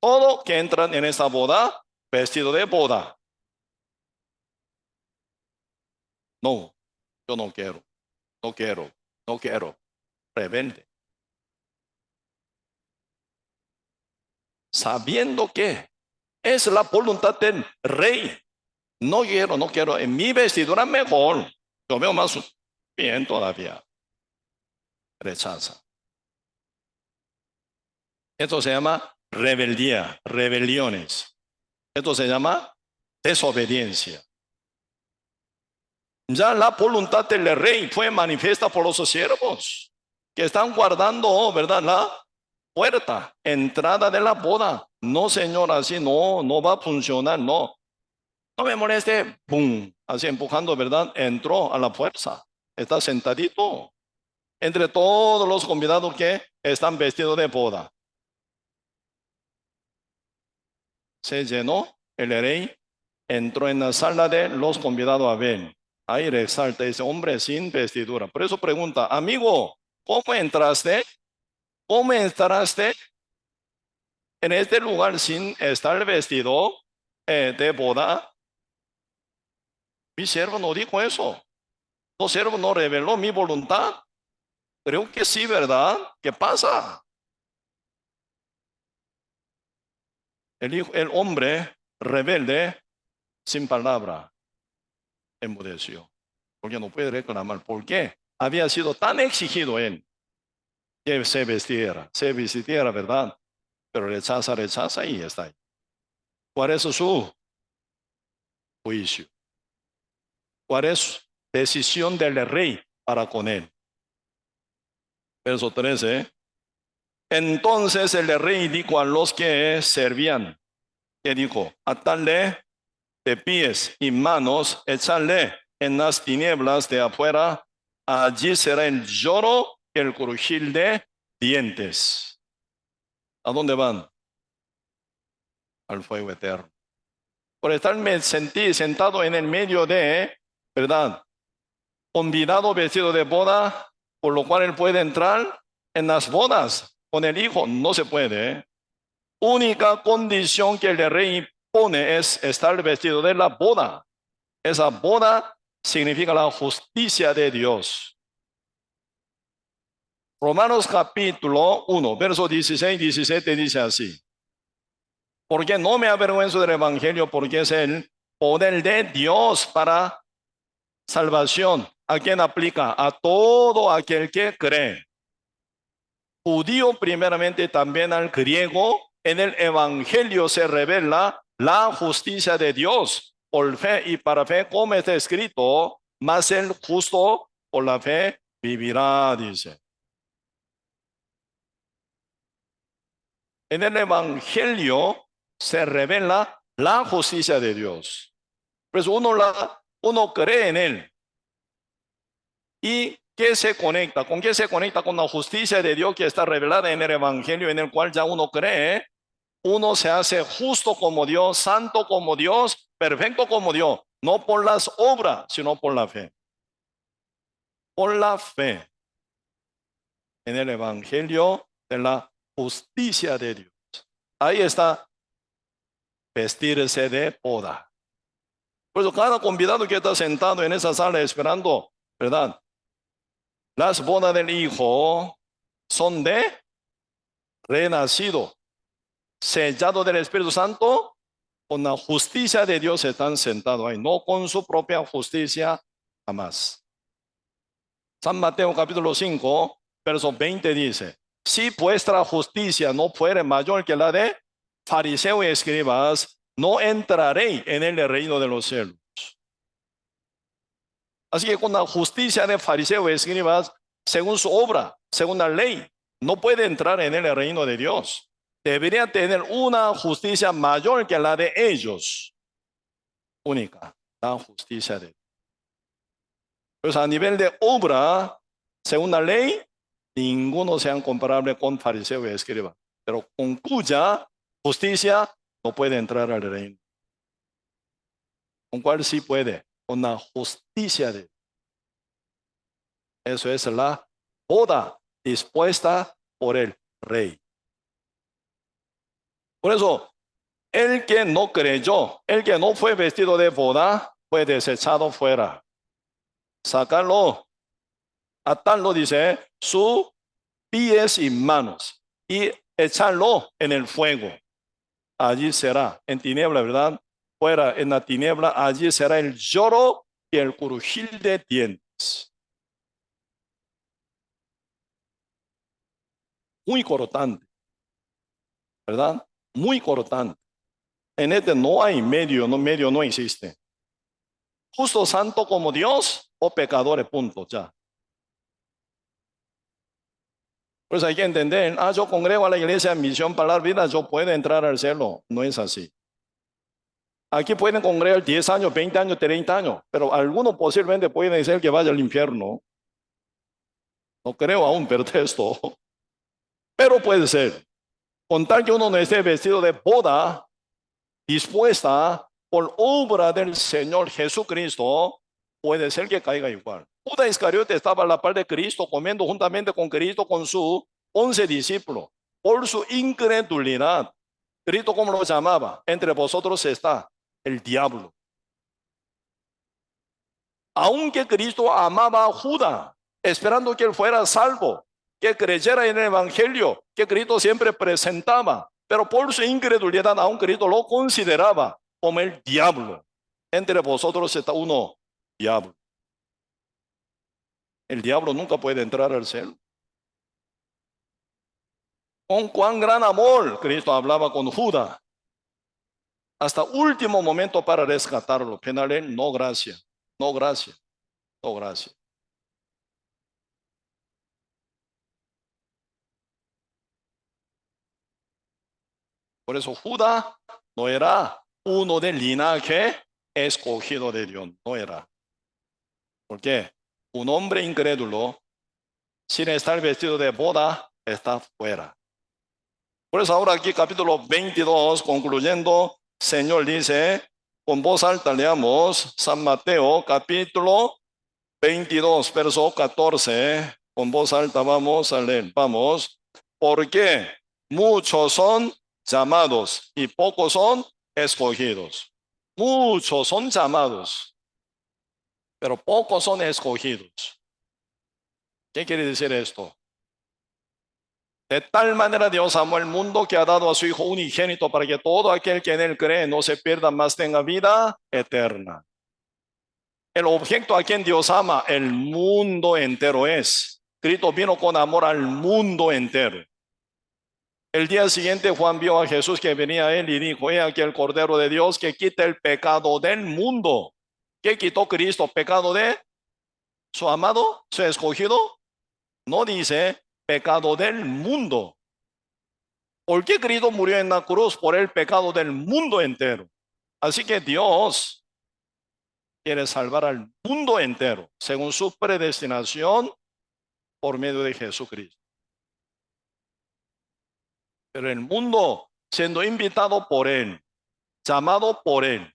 Todo que entran en esta boda, vestido de boda. No, yo no quiero. Rebelde. Sabiendo que es la voluntad del rey. No quiero. En mi vestidura mejor. Yo veo más bien todavía. Rechaza. Esto se llama rebeldía, rebeliones. Esto se llama desobediencia. Ya la voluntad del rey fue manifiesta por los siervos que están guardando, ¿verdad? La puerta, entrada de la boda. No, señor, así no va a funcionar, no. No me moleste, pum, así empujando, ¿verdad? Entró a la fuerza. Está sentadito entre todos los convidados que están vestidos de boda. Se llenó, el rey entró en la sala de los convidados a ver. Ahí resalta ese hombre sin vestidura. Por eso pregunta, amigo, ¿cómo entraste? ¿Cómo entraste en este lugar sin estar vestido de boda? Mi siervo no dijo eso. Tu siervo no reveló mi voluntad. Creo que sí, ¿verdad? ¿Qué pasa? El hombre rebelde, sin palabra, enmudeció. Porque no puede reclamar. ¿Por qué? Había sido tan exigido él que se vistiera, ¿verdad? Pero rechaza y está ahí. ¿Cuál es su juicio? ¿Cuál es su decisión del rey para con él? Verso 13. Entonces el rey dijo a los que servían, que dijo, atadle de pies y manos, echarle en las tinieblas de afuera, allí será el lloro y el crujir de dientes. ¿A dónde van? Al fuego eterno. Por estarme sentado en el medio de, ¿verdad? Convidado vestido de boda, por lo cual él puede entrar en las bodas con el hijo. No se puede. Única condición que el rey pone es estar vestido de la boda. Esa boda significa la justicia de Dios. Romanos capítulo 1, verso 16 y 17 dice así. Porque no me avergüenzo del evangelio, porque es el poder de Dios para salvación. ¿A quién aplica? A todo aquel que cree. Judío primeramente, también al griego. En el evangelio se revela la justicia de Dios por fe y para fe, como está escrito, mas el justo por la fe vivirá, dice. En el Evangelio se revela la justicia de Dios. Por eso uno cree en Él. ¿Y qué se conecta? ¿Con qué se conecta? Con la justicia de Dios que está revelada en el Evangelio, en el cual ya uno cree. Uno se hace justo como Dios, santo como Dios, perfecto como Dios. No por las obras, sino por la fe. Por la fe en el Evangelio de la justicia de Dios. Ahí está vestirse de boda. Por eso cada convidado que está sentado en esa sala esperando, ¿verdad? Las bodas del Hijo son de renacido, sellado del Espíritu Santo, con la justicia de Dios están sentados ahí, no con su propia justicia jamás. San Mateo capítulo 5, verso 20 dice, si vuestra justicia no fuere mayor que la de fariseos y escribas, no entraréis en el reino de los cielos. Así que con la justicia de fariseos y escribas, según su obra, según la ley, no puede entrar en el reino de Dios. Debería tener una justicia mayor que la de ellos. Única, la justicia de Dios. Pues a nivel de obra, según la ley, ninguno sea comparable con fariseo y escriba. Pero con cuya justicia no puede entrar al reino. ¿Con cuál sí puede? Con la justicia de Dios. Eso es la boda dispuesta por el rey. Por eso, el que no creyó, el que no fue vestido de boda, fue desechado fuera. Sacarlo, atarlo, dice, sus pies y manos, y echarlo en el fuego. Allí será, en tiniebla, ¿verdad? Fuera, en la tiniebla, allí será el lloro y el crujir de dientes. Muy cortante, ¿verdad? Muy cortante. En este no hay medio no existe. Justo santo como Dios o pecadores, punto, ya. Pues hay que entender, yo congrego a la iglesia en Misión para la Vida, yo puedo entrar al cielo. No es así. Aquí pueden congregar 10 años, 20 años, 30 años, pero algunos posiblemente pueden ser que vaya al infierno. No creo aún, pero esto. Pero puede ser. Con tal que uno no esté vestido de boda, dispuesta por obra del Señor Jesucristo, puede ser que caiga igual. Judas Iscariote estaba a la par de Cristo, comiendo juntamente con Cristo con sus 11 discípulos. Por su incredulidad, Cristo, ¿cómo lo llamaba? Entre vosotros está el diablo. Aunque Cristo amaba a Judas, esperando que él fuera salvo, que creyera en el Evangelio, que Cristo siempre presentaba, pero por su incredulidad, aún Cristo lo consideraba como el diablo. Entre vosotros está uno, diablo. El diablo nunca puede entrar al cielo. Con cuán gran amor Cristo hablaba con Judas, hasta último momento para rescatarlo. Penal, no gracias, no gracias, no gracias. Por eso Judas no era uno del linaje escogido de Dios, no era. ¿Por qué? Un hombre incrédulo, sin estar vestido de boda, está fuera. Por eso ahora aquí capítulo 22, concluyendo, Señor dice, con voz alta leamos San Mateo capítulo 22, verso 14, con voz alta vamos a leer, vamos, porque muchos son llamados y pocos son escogidos. Muchos son llamados, pero pocos son escogidos. ¿Qué quiere decir esto? De tal manera Dios amó el mundo que ha dado a su Hijo unigénito para que todo aquel que en él cree no se pierda, mas tenga vida eterna. El objeto a quien Dios ama, el mundo entero es. Cristo vino con amor al mundo entero. El día siguiente Juan vio a Jesús que venía a él y dijo, he aquí el Cordero de Dios que quita el pecado del mundo. ¿Qué quitó Cristo? Pecado de Su amado, su escogido, no dice pecado del mundo. ¿Por qué Cristo murió en la cruz? Por el pecado del mundo entero. Así que Dios quiere salvar al mundo entero, según su predestinación por medio de Jesucristo. Pero el mundo, siendo invitado por Él, llamado por Él,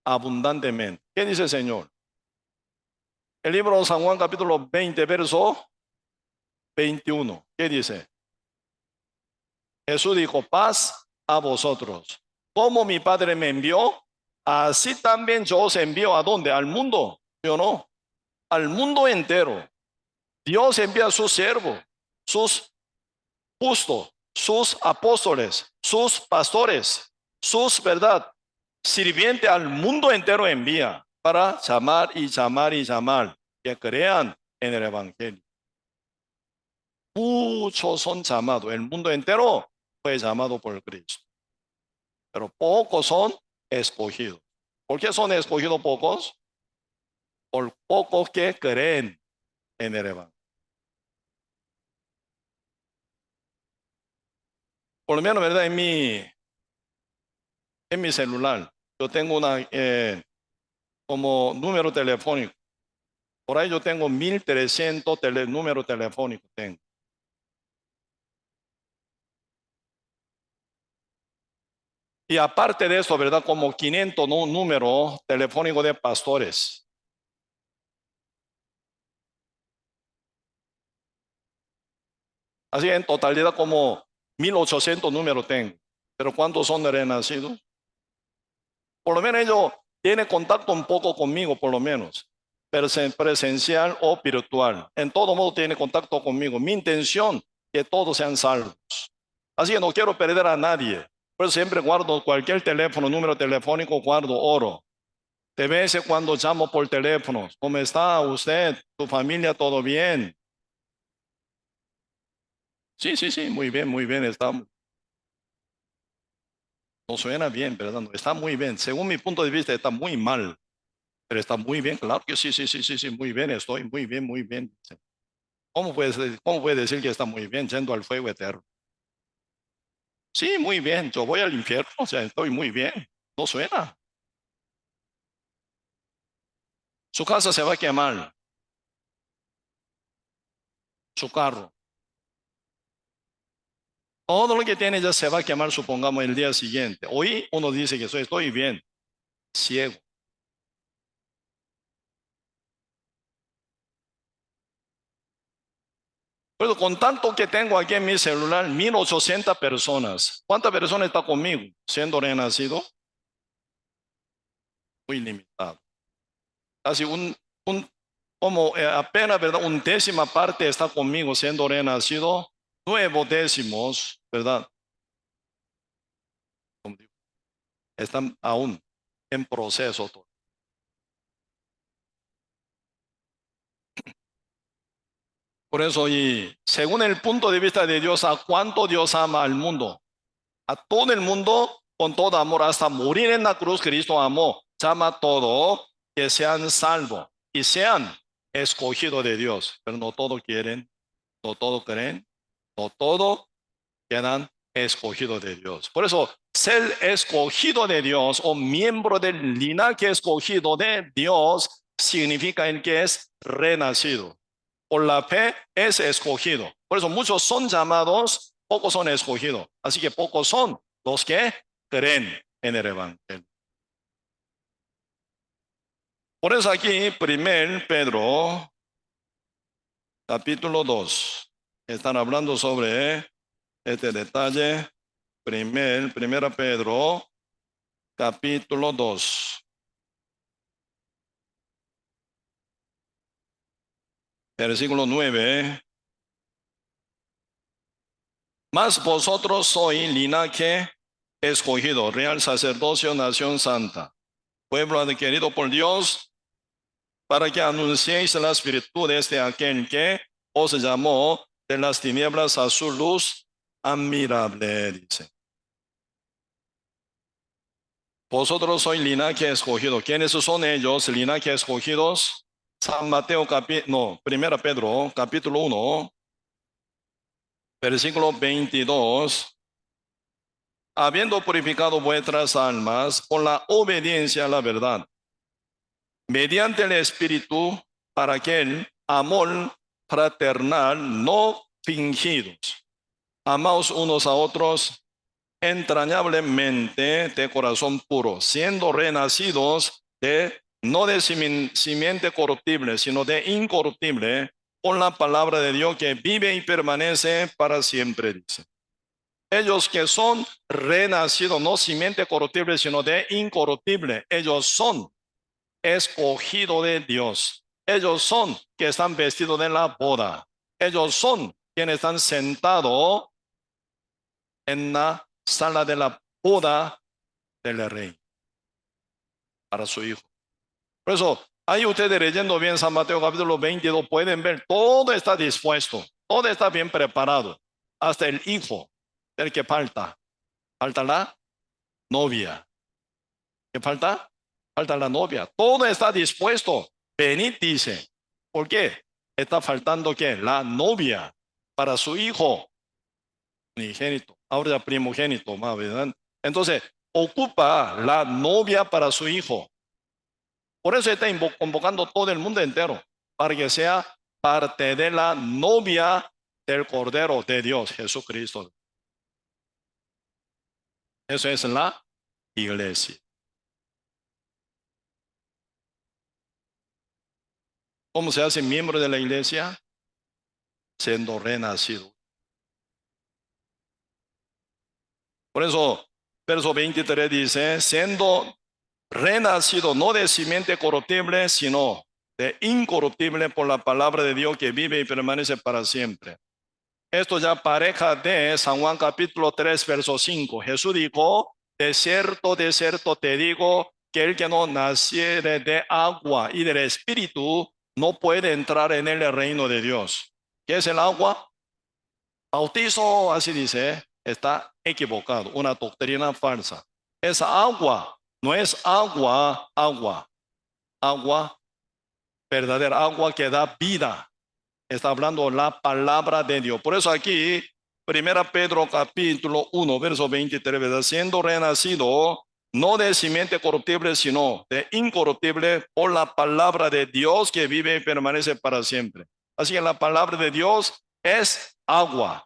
abundantemente. ¿Qué dice el Señor? El libro de San Juan capítulo 20, verso 21. ¿Qué dice? Jesús dijo, paz a vosotros. Como mi Padre me envió, así también yo os envío. ¿A dónde? Al mundo. ¿Sí o no? Al mundo entero. Dios envía a sus siervos, sus justos, sus apóstoles, sus pastores, sus, ¿verdad? Sirvientes al mundo entero envía para llamar y llamar y llamar que crean en el Evangelio. Muchos son llamados, el mundo entero fue llamado por Cristo, pero pocos son escogidos. ¿Por qué son escogidos pocos? Por pocos que creen en el Evangelio. Por lo menos, ¿verdad? En mi celular, yo tengo una como número telefónico. Por ahí yo tengo 1300 números telefónicos. Tengo. Y aparte de eso, ¿verdad? Como 500 números telefónicos de pastores. Así en totalidad como 1800 números tengo. Pero ¿cuántos son de renacidos? Por lo menos ellos tienen contacto un poco conmigo, por lo menos. Presencial o virtual. En todo modo tiene contacto conmigo. Mi intención es que todos sean salvos. Así que no quiero perder a nadie. Por eso siempre guardo cualquier teléfono, número telefónico, guardo oro. De vez en cuando llamo por teléfono. ¿Cómo está usted? ¿Tu familia? ¿Todo bien? Sí, sí, sí, muy bien, muy bien. Está, no suena bien, ¿verdad? No, está muy bien. Según mi punto de vista, está muy mal. Pero está muy bien, claro que sí, sí, sí, sí, sí, muy bien, estoy muy bien, muy bien. ¿Cómo puede decir que está muy bien yendo al fuego eterno? Sí, muy bien, yo voy al infierno, o sea, estoy muy bien. No suena. Su casa se va a quemar, su carro. Todo lo que tiene ya se va a quemar, supongamos, el día siguiente. Hoy uno dice que estoy bien, ciego. Pero con tanto que tengo aquí en mi celular, 1800 personas. ¿Cuántas personas está conmigo? Siendo renacido, muy limitado. Casi como apenas, ¿verdad? Un décima parte está conmigo siendo renacido. 9 décimos, ¿verdad? Como digo, están aún en proceso. Por eso, y según el punto de vista de Dios, ¿a cuánto Dios ama al mundo? A todo el mundo con todo amor, hasta morir en la cruz, Cristo amó. Llama a todo que sean salvos y sean escogidos de Dios. Pero no todos quieren, no todos creen, no todos quedan escogidos de Dios. Por eso, ser escogido de Dios o miembro del linaje escogido de Dios significa el que es renacido. Por la fe es escogido. Por eso muchos son llamados, pocos son escogidos. Así que pocos son los que creen en el Evangelio. Por eso aquí, 1 Pedro, capítulo 2, están hablando sobre este detalle. Primera Pedro, capítulo 2, versículo 9. Mas vosotros sois linaje escogido, real sacerdocio, nación santa, pueblo adquirido por Dios, para que anunciéis las virtudes de aquel que os llamó de las tinieblas a su luz admirable, dice. Vosotros sois linaje escogido. ¿Quiénes son ellos, linaje escogidos? San Mateo no, Primera Pedro, capítulo 1, versículo 22. Habiendo purificado vuestras almas con la obediencia a la verdad, mediante el Espíritu, para que el amor fraternal no fingidos. Amaos unos a otros entrañablemente de corazón puro, siendo renacidos no de simiente corruptible, sino de incorruptible, con la palabra de Dios que vive y permanece para siempre, dice. Ellos que son renacidos, no simiente corruptible, sino de incorruptible, ellos son escogidos de Dios. Ellos son que están vestidos de la boda. Ellos son quienes están sentados en la sala de la boda del rey para su hijo. Por eso, ahí ustedes leyendo bien San Mateo capítulo 22 pueden ver, todo está dispuesto, todo está bien preparado, hasta el hijo del que falta. Falta la novia. ¿Qué falta? Falta la novia. Todo está dispuesto. Venid, dice. ¿Por qué? Está faltando ¿qué? La novia para su hijo unigénito, ahora primogénito, ¿verdad? Entonces, ocupa la novia para su hijo. Por eso está convocando todo el mundo entero, para que sea parte de la novia del Cordero de Dios, Jesucristo. Eso es la iglesia. ¿Cómo se hace miembro de la iglesia? Siendo renacido. Por eso, verso 23 dice, siendo renacido no de simiente corruptible, sino de incorruptible por la palabra de Dios que vive y permanece para siempre. Esto ya pareja de San Juan capítulo 3, verso 5. Jesús dijo, de cierto te digo, que el que no naciere de agua y del Espíritu no puede entrar en el reino de Dios. ¿Qué es el agua? Bautizo, así dice, está equivocado, una doctrina falsa. Esa agua no es agua verdadera, agua que da vida. Está hablando la palabra de Dios. Por eso aquí, 1 Pedro capítulo 1, verso 23, ¿verdad? Siendo renacido, no de simiente corruptible, sino de incorruptible, por la palabra de Dios que vive y permanece para siempre. Así que la palabra de Dios es agua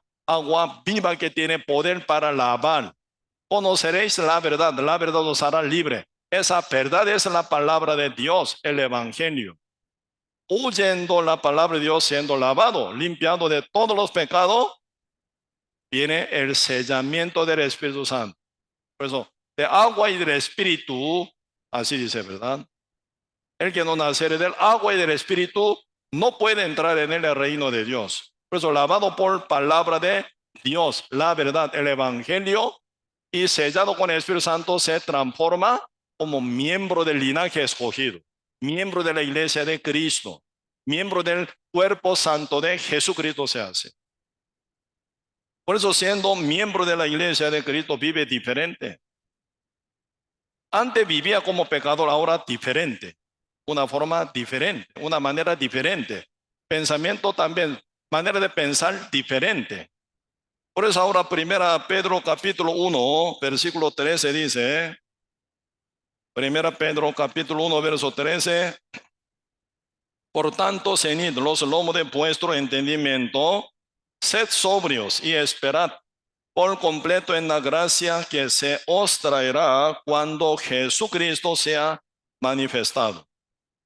viva que tiene poder para lavar. Conoceréis la verdad os hará libre. Esa verdad es la palabra de Dios, el evangelio. Oyendo la palabra de Dios, siendo lavado, limpiado de todos los pecados, viene el sellamiento del Espíritu Santo. Por eso, de agua y del Espíritu, así dice, ¿verdad? El que no naciere del agua y del Espíritu no puede entrar en el reino de Dios. Por eso, lavado por palabra de Dios, la verdad, el evangelio, y sellado con el Espíritu Santo, se transforma como miembro del linaje escogido, miembro de la iglesia de Cristo, miembro del cuerpo santo de Jesucristo se hace. Por eso, siendo miembro de la iglesia de Cristo, vive diferente. Antes vivía como pecador, ahora diferente. Una forma diferente, una manera diferente. Pensamiento también, manera de pensar diferente. Por eso ahora 1 Pedro capítulo 1, versículo 13 dice, 1 Pedro capítulo 1, verso 13, por tanto, ceñid los lomos de vuestro entendimiento, sed sobrios y esperad por completo en la gracia que se os traerá cuando Jesucristo sea manifestado.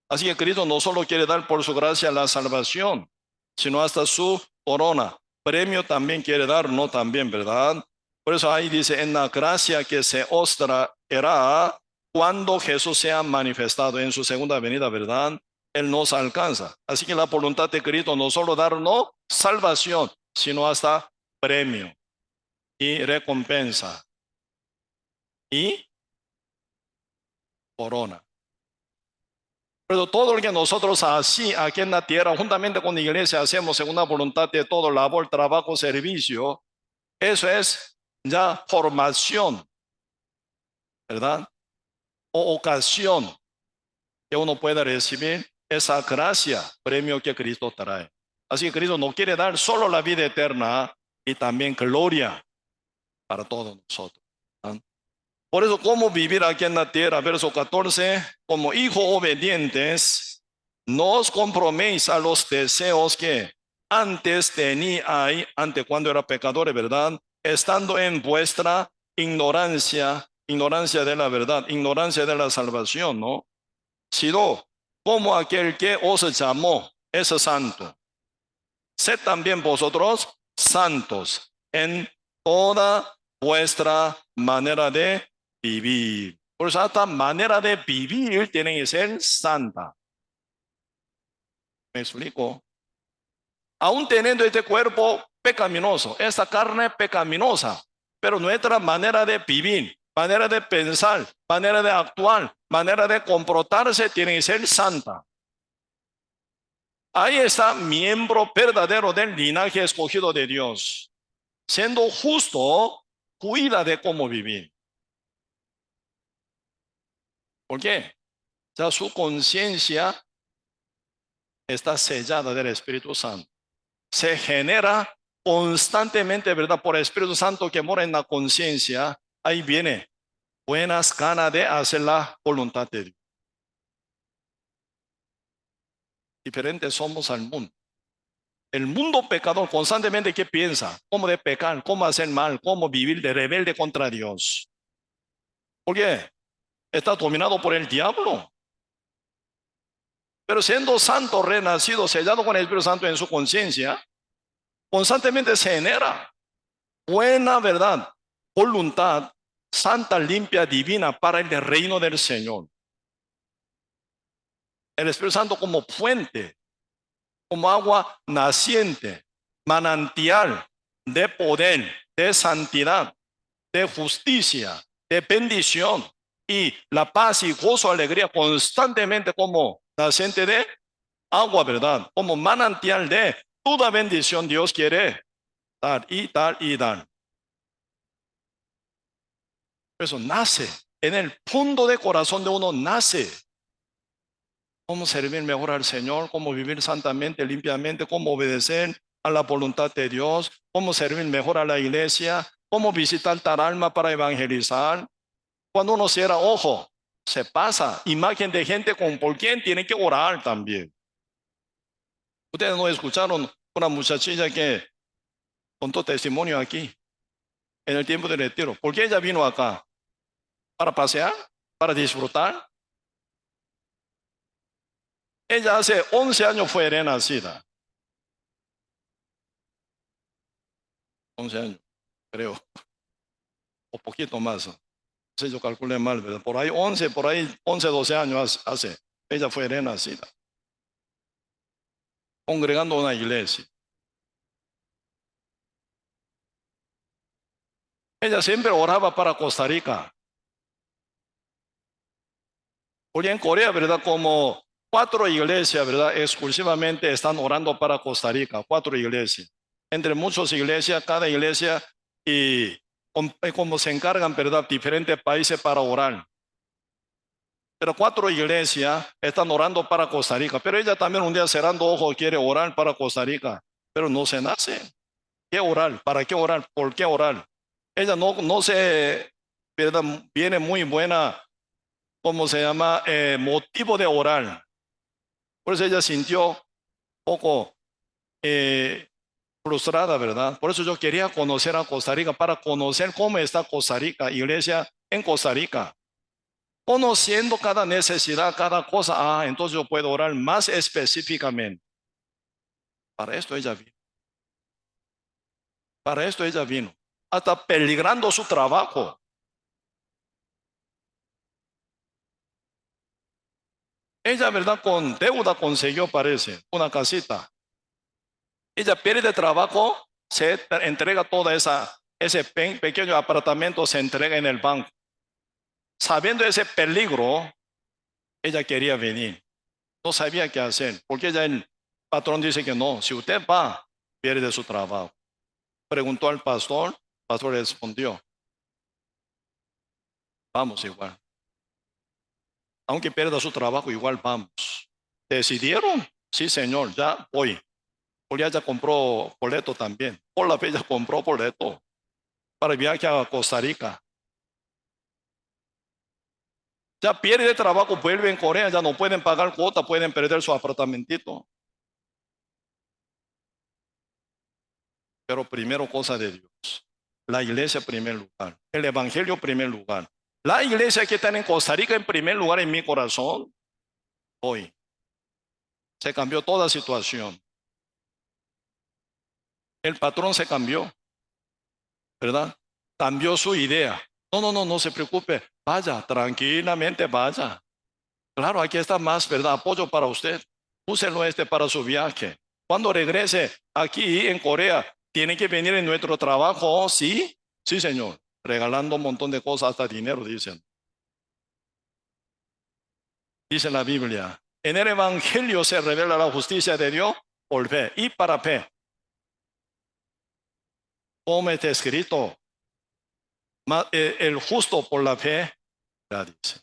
Así que Cristo no solo quiere dar por su gracia la salvación, sino hasta su corona. Premio también quiere dar, no también, ¿verdad? Por eso ahí dice, en la gracia que se os traerá cuando Jesús sea manifestado en su segunda venida, ¿verdad? Él nos alcanza. Así que la voluntad de Cristo no solo darnos salvación, sino hasta premio y recompensa y corona. Pero todo lo que nosotros así aquí en la tierra, juntamente con la iglesia, hacemos según la voluntad de todo, labor, trabajo, servicio, eso es ya formación, ¿verdad? O ocasión que uno pueda recibir esa gracia, premio que Cristo trae. Así que Cristo no quiere dar solo la vida eterna y también gloria para todos nosotros. ¿Ah? Por eso, ¿cómo vivir aquí en la tierra? Verso 14, como hijos obedientes, no os comprometéis a los deseos que antes teníais, ante cuando era pecadores, ¿verdad? Estando en vuestra ignorancia, ignorancia de la verdad, ignorancia de la salvación, ¿no? Sino como aquel que os llamó es santo. Sed también vosotros santos en toda vuestra manera de vivir. Por eso esta manera de vivir tiene que ser santa. ¿Me explico? Aún teniendo este cuerpo pecaminoso, esta carne pecaminosa, pero nuestra manera de vivir, manera de pensar, manera de actuar, manera de comportarse tiene que ser santa. Ahí está miembro verdadero del linaje escogido de Dios. Siendo justo, cuida de cómo vivir. ¿Por qué? Ya su conciencia está sellada del Espíritu Santo. Se genera constantemente, ¿verdad? Por el Espíritu Santo que mora en la conciencia. Ahí viene buenas ganas de hacer la voluntad de Dios. Diferentes somos al mundo. El mundo pecador constantemente, ¿qué piensa? ¿Cómo de pecar? ¿Cómo hacer mal? ¿Cómo vivir de rebelde contra Dios? ¿Por qué? Está dominado por el diablo. Pero siendo santo, renacido, sellado con el Espíritu Santo en su conciencia, constantemente se genera buena verdad, voluntad, santa, limpia, divina para el reino del Señor. El Espíritu Santo como fuente, como agua naciente, manantial de poder, de santidad, de justicia, de bendición y la paz y gozo, alegría constantemente como naciente de agua, ¿verdad? Como manantial de toda bendición Dios quiere dar y dar y dar. Eso nace en el fondo de corazón de uno, nace cómo servir mejor al Señor, cómo vivir santamente, limpiamente, cómo obedecer a la voluntad de Dios, cómo servir mejor a la iglesia, cómo visitar tal alma para evangelizar. Cuando uno cierra ojo, se pasa imagen de gente con por quien tiene que orar también. Ustedes no escucharon una muchachilla que contó testimonio aquí en el tiempo del retiro. ¿Por qué ella vino acá? ¿Para pasear? ¿Para disfrutar? Ella hace 11 años fue renacida. 11 años, creo, o poquito más. No sé, yo calculé mal, ¿verdad? Por ahí 11, por ahí 11, 12 años hace. Ella fue renacida, congregando una iglesia. Ella siempre oraba para Costa Rica. Porque en Corea, ¿verdad? Como 4 iglesias, ¿verdad? Exclusivamente están orando para Costa Rica, 4 iglesias. Entre muchas iglesias, cada iglesia y como se encargan, ¿verdad? Diferentes países para orar. Pero 4 iglesias están orando para Costa Rica. Pero ella también un día cerrando ojos quiere orar para Costa Rica. Pero no se nace. ¿Qué orar? ¿Para qué orar? ¿Por qué orar? Ella no se, ¿verdad? Viene muy buena, ¿cómo se llama? Motivo de orar. Por eso ella sintió poco eh, frustrada, ¿verdad? Por eso yo quería conocer a Costa Rica, para conocer cómo está Costa Rica, iglesia en Costa Rica. Conociendo cada necesidad, cada cosa, entonces yo puedo orar más específicamente. Para esto ella vino. Para esto ella vino. Hasta peligrando su trabajo. Ella, ¿verdad? Con deuda consiguió, parece, una casita. Ella pierde trabajo, se entrega toda ese pequeño apartamento, se entrega en el banco. Sabiendo ese peligro, ella quería venir. No sabía qué hacer, porque ella, el patrón dice que no, si usted va, pierde su trabajo. Preguntó al pastor, el pastor respondió, vamos igual. Aunque pierda su trabajo, igual vamos. Decidieron, sí señor, ya voy. Julia ya compró boleto también. Por la fe ya compró boleto para el viaje a Costa Rica. Ya pierde trabajo, vuelve en Corea, ya no pueden pagar cuota, pueden perder su apartamentito. Pero primero cosa de Dios. La iglesia en primer lugar. El evangelio en primer lugar. La iglesia que está en Costa Rica en primer lugar en mi corazón. Hoy se cambió toda situación. El patrón se cambió, ¿verdad? Cambió su idea. No se preocupe. Vaya, tranquilamente vaya. Claro, aquí está más, ¿verdad? Apoyo para usted. Úselo para su viaje. Cuando regrese aquí en Corea, tiene que venir en nuestro trabajo, ¿sí? Sí, señor. Regalando un montón de cosas, hasta dinero, dicen. Dice la Biblia. En el Evangelio se revela la justicia de Dios por fe y para fe. Como está escrito, el justo por la fe, ya dice.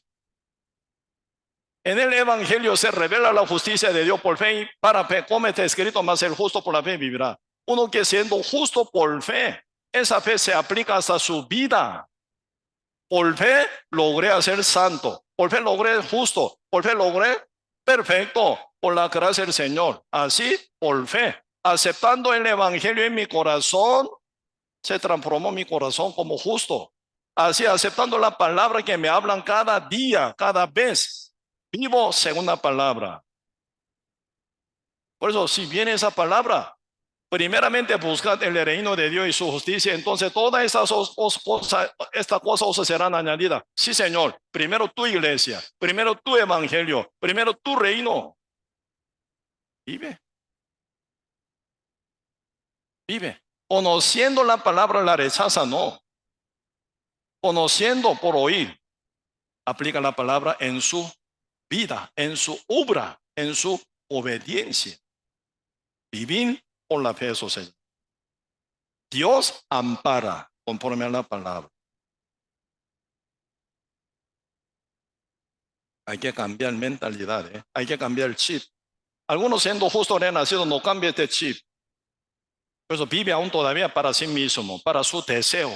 En el Evangelio se revela la justicia de Dios por fe y para fe. Como está escrito, más el justo por la fe vivirá. Uno que siendo justo por fe, esa fe se aplica hasta su vida. Por fe logré hacer santo. Por fe logré justo. Por fe logré perfecto. Por la gracia del Señor. Así, por fe. Aceptando el Evangelio en mi corazón, se transformó mi corazón como justo. Así, aceptando la palabra que me hablan cada día, cada vez. Vivo según la palabra. Por eso, si viene esa palabra, primeramente buscad el reino de Dios y su justicia, entonces todas estas cosas os serán añadidas. Sí, Señor, primero tu iglesia, primero tu evangelio, primero tu reino. Vive, vive. Conociendo la palabra la rechaza, no. Conociendo por oír, aplica la palabra en su vida, en su obra, en su obediencia. Vivir por la fe, eso Señor. Dios ampara conforme a la palabra. Hay que cambiar mentalidad, hay que cambiar el chip. Algunos siendo justo renacidos no cambian este chip. Por eso vive aún todavía para sí mismo, para su deseo.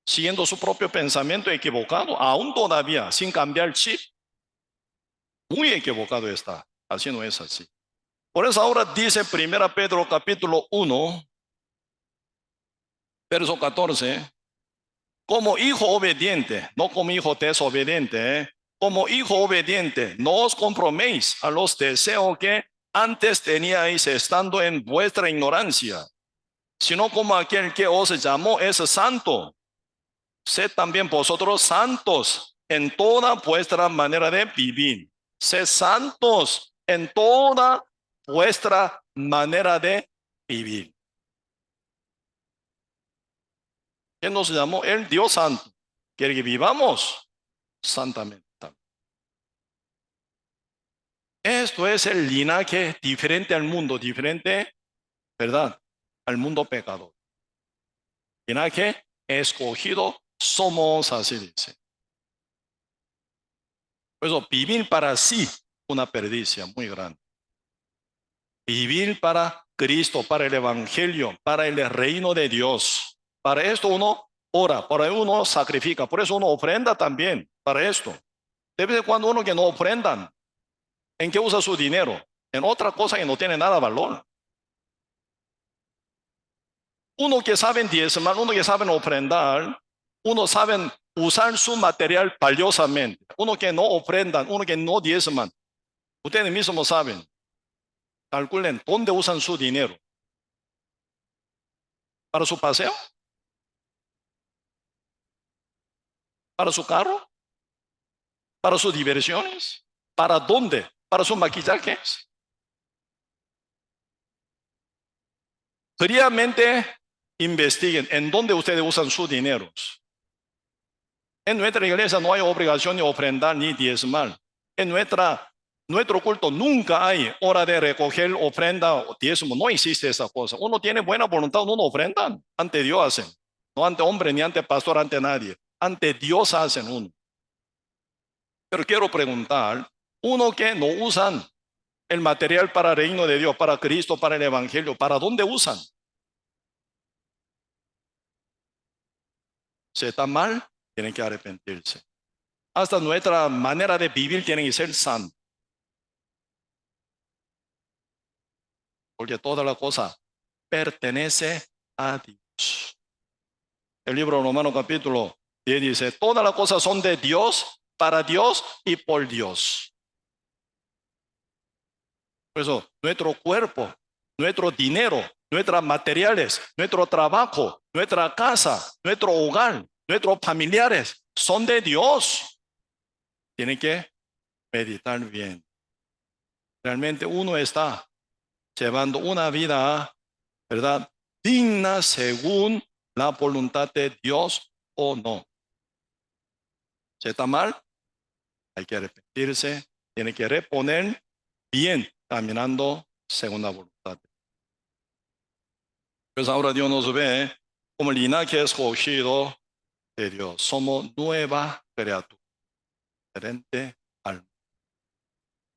Siguiendo su propio pensamiento equivocado, aún todavía sin cambiar el chip. Muy equivocado está. Así no es así. Por eso ahora dice 1 Pedro capítulo 1, verso 14. Como hijo obediente, no como hijo desobediente, como hijo obediente, no os comproméis a los deseos que antes teníais estando en vuestra ignorancia, sino como aquel que os llamó es santo. Sed también vosotros santos en toda vuestra manera de vivir. Sed santos en toda vuestra manera de vivir. ¿Quién nos llamó? El Dios Santo. Quiere que vivamos santamente. Esto es el linaje diferente al mundo, diferente, ¿verdad? Al mundo pecador. Linaje escogido somos, así dice. Por eso, vivir para sí, una perdicia muy grande. Vivir para Cristo, para el Evangelio, para el reino de Dios. Para esto uno ora, para uno sacrifica, por eso uno ofrenda también, para esto. De vez en cuando uno que no ofrendan, ¿en qué usa su dinero? En otra cosa que no tiene nada de valor. Uno que sabe diezmar, uno que sabe ofrendar, uno sabe usar su material valiosamente. Uno que no ofrendan, uno que no diezman. Ustedes mismos saben. Calculen dónde usan su dinero. ¿Para su paseo? ¿Para su carro? ¿Para sus diversiones? ¿Para dónde? ¿Para sus maquillajes? Fríamente investiguen en dónde ustedes usan sus dineros. En nuestra iglesia no hay obligación de ofrendar ni diezmar. En nuestro culto nunca hay hora de recoger ofrenda o diezmo. No existe esa cosa. Uno tiene buena voluntad, uno ofrenda. Ante Dios hacen. No ante hombre, ni ante pastor, ante nadie. Ante Dios hacen uno. Pero quiero preguntar, Uno que no usan el material para el reino de Dios, para Cristo, para el Evangelio. ¿Para dónde usan? Si está mal, tienen que arrepentirse. Hasta nuestra manera de vivir tiene que ser santa, porque toda la cosa pertenece a Dios. El libro de Romanos capítulo 10 dice, todas las cosas son de Dios, para Dios y por Dios. Por eso, nuestro cuerpo, nuestro dinero, nuestros materiales, nuestro trabajo, nuestra casa, nuestro hogar, nuestros familiares, son de Dios. Tienen que meditar bien. Realmente uno está llevando una vida, ¿verdad?, digna según la voluntad de Dios o no. Si está mal, hay que arrepentirse, tiene que reponer bien, caminando según la voluntad. Pues ahora Dios nos ve como el linaje escogido de Dios. Somos nueva criatura, diferente alma.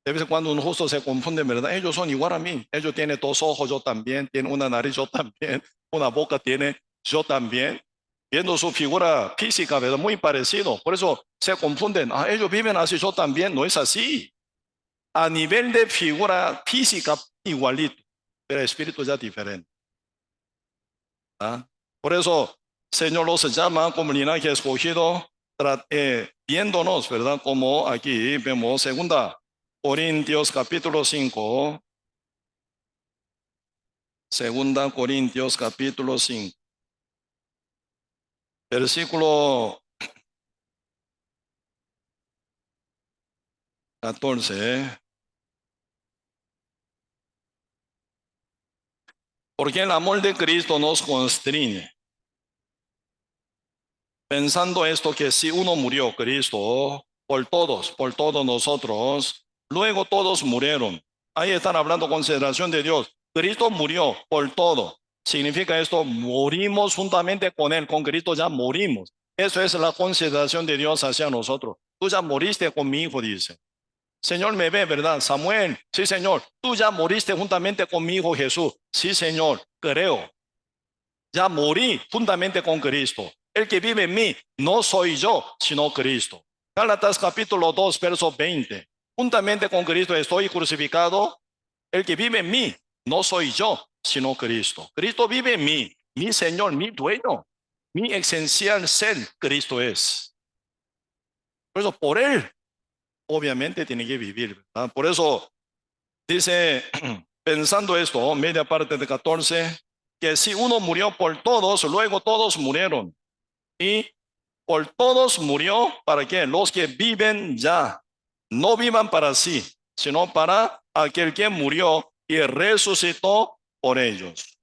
De vez en cuando un justo se confunde, ¿verdad? Ellos son igual a mí. Ellos tienen dos ojos, yo también. Tienen una nariz, yo también. Una boca tiene, yo también. Viendo su figura física, ¿verdad? Muy parecido. Por eso se confunden. Ah, ellos viven así, yo también. No es así. A nivel de figura física, igualito. Pero el espíritu ya diferente. ¿Ah? Por eso, Señor los llama como linaje escogido, viéndonos, ¿verdad? Como aquí vemos, segunda Corintios capítulo 5, segunda Corintios capítulo 5, versículo 14. Porque el amor de Cristo nos constriñe, pensando esto que si uno murió, Cristo, por todos nosotros, luego todos murieron. Ahí están hablando consideración de Dios. Cristo murió por todo. Significa esto, morimos juntamente con Él, con Cristo ya morimos. Eso es la consideración de Dios hacia nosotros. Tú ya moriste con mi hijo, dice. Señor, me ve, ¿verdad? Samuel, sí, Señor. Tú ya moriste juntamente con mi hijo Jesús. Sí, Señor, creo. Ya morí juntamente con Cristo. El que vive en mí no soy yo, sino Cristo. Gálatas capítulo 2, verso 20. Juntamente con Cristo estoy crucificado. El que vive en mí no soy yo, sino Cristo. Cristo vive en mí, mi Señor, mi dueño, mi esencial ser, Cristo es. Por eso, por Él, obviamente tiene que vivir, ¿verdad? Por eso dice, pensando esto, media parte de 14, que si uno murió por todos, luego todos murieron. Y por todos murió, ¿para qué? Los que viven ya, no vivan para sí, sino para aquel que murió y resucitó por ellos.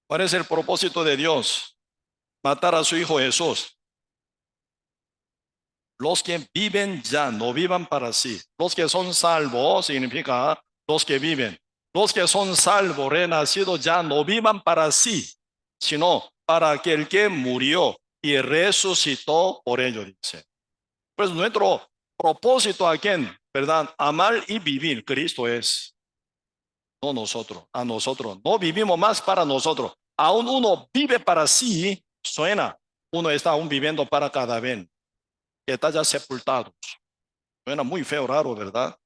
¿Cuál es el propósito de Dios? Matar a su Hijo Jesús. Los que viven ya, no vivan para sí. Los que son salvos significa los que viven. Los que son salvos, renacidos ya, no vivan para sí, sino para aquel que murió y resucitó por ellos, dice. Pues nuestro propósito aquí, ¿verdad? Amar y vivir, Cristo es, no nosotros, a nosotros. No vivimos más para nosotros. Aún uno vive para sí, suena, uno está aún viviendo para cada vez, que está ya sepultado. Suena muy feo, raro, ¿verdad?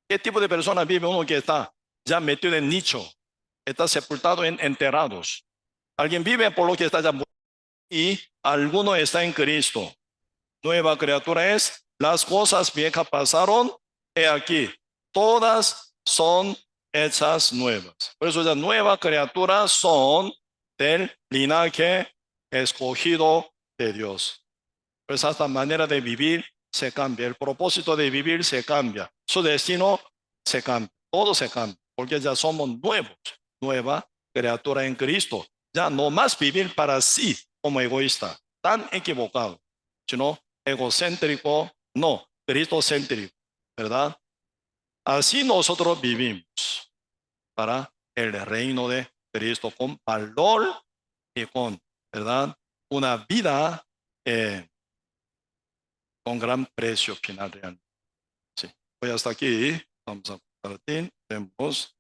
¿Qué tipo de persona vive uno que está ya metido en nicho? Está sepultado en enterrados. Alguien vive por lo que está ya muerto y alguno está en Cristo. Nueva criatura es, las cosas viejas pasaron, he aquí, todas son hechas nuevas. Por eso la nueva criatura son del linaje escogido de Dios. Pues esta manera de vivir se cambia, el propósito de vivir se cambia, su destino se cambia, todo se cambia, porque ya somos nuevos, nueva criatura en Cristo. Ya no más vivir para sí como egoísta, tan equivocado, sino egocéntrico, no, cristocéntrico, ¿verdad? Así nosotros vivimos para el reino de Cristo con valor y con, ¿verdad? Una vida con gran precio final realmente. Sí. Voy hasta aquí. Vamos a compartir. Vemos.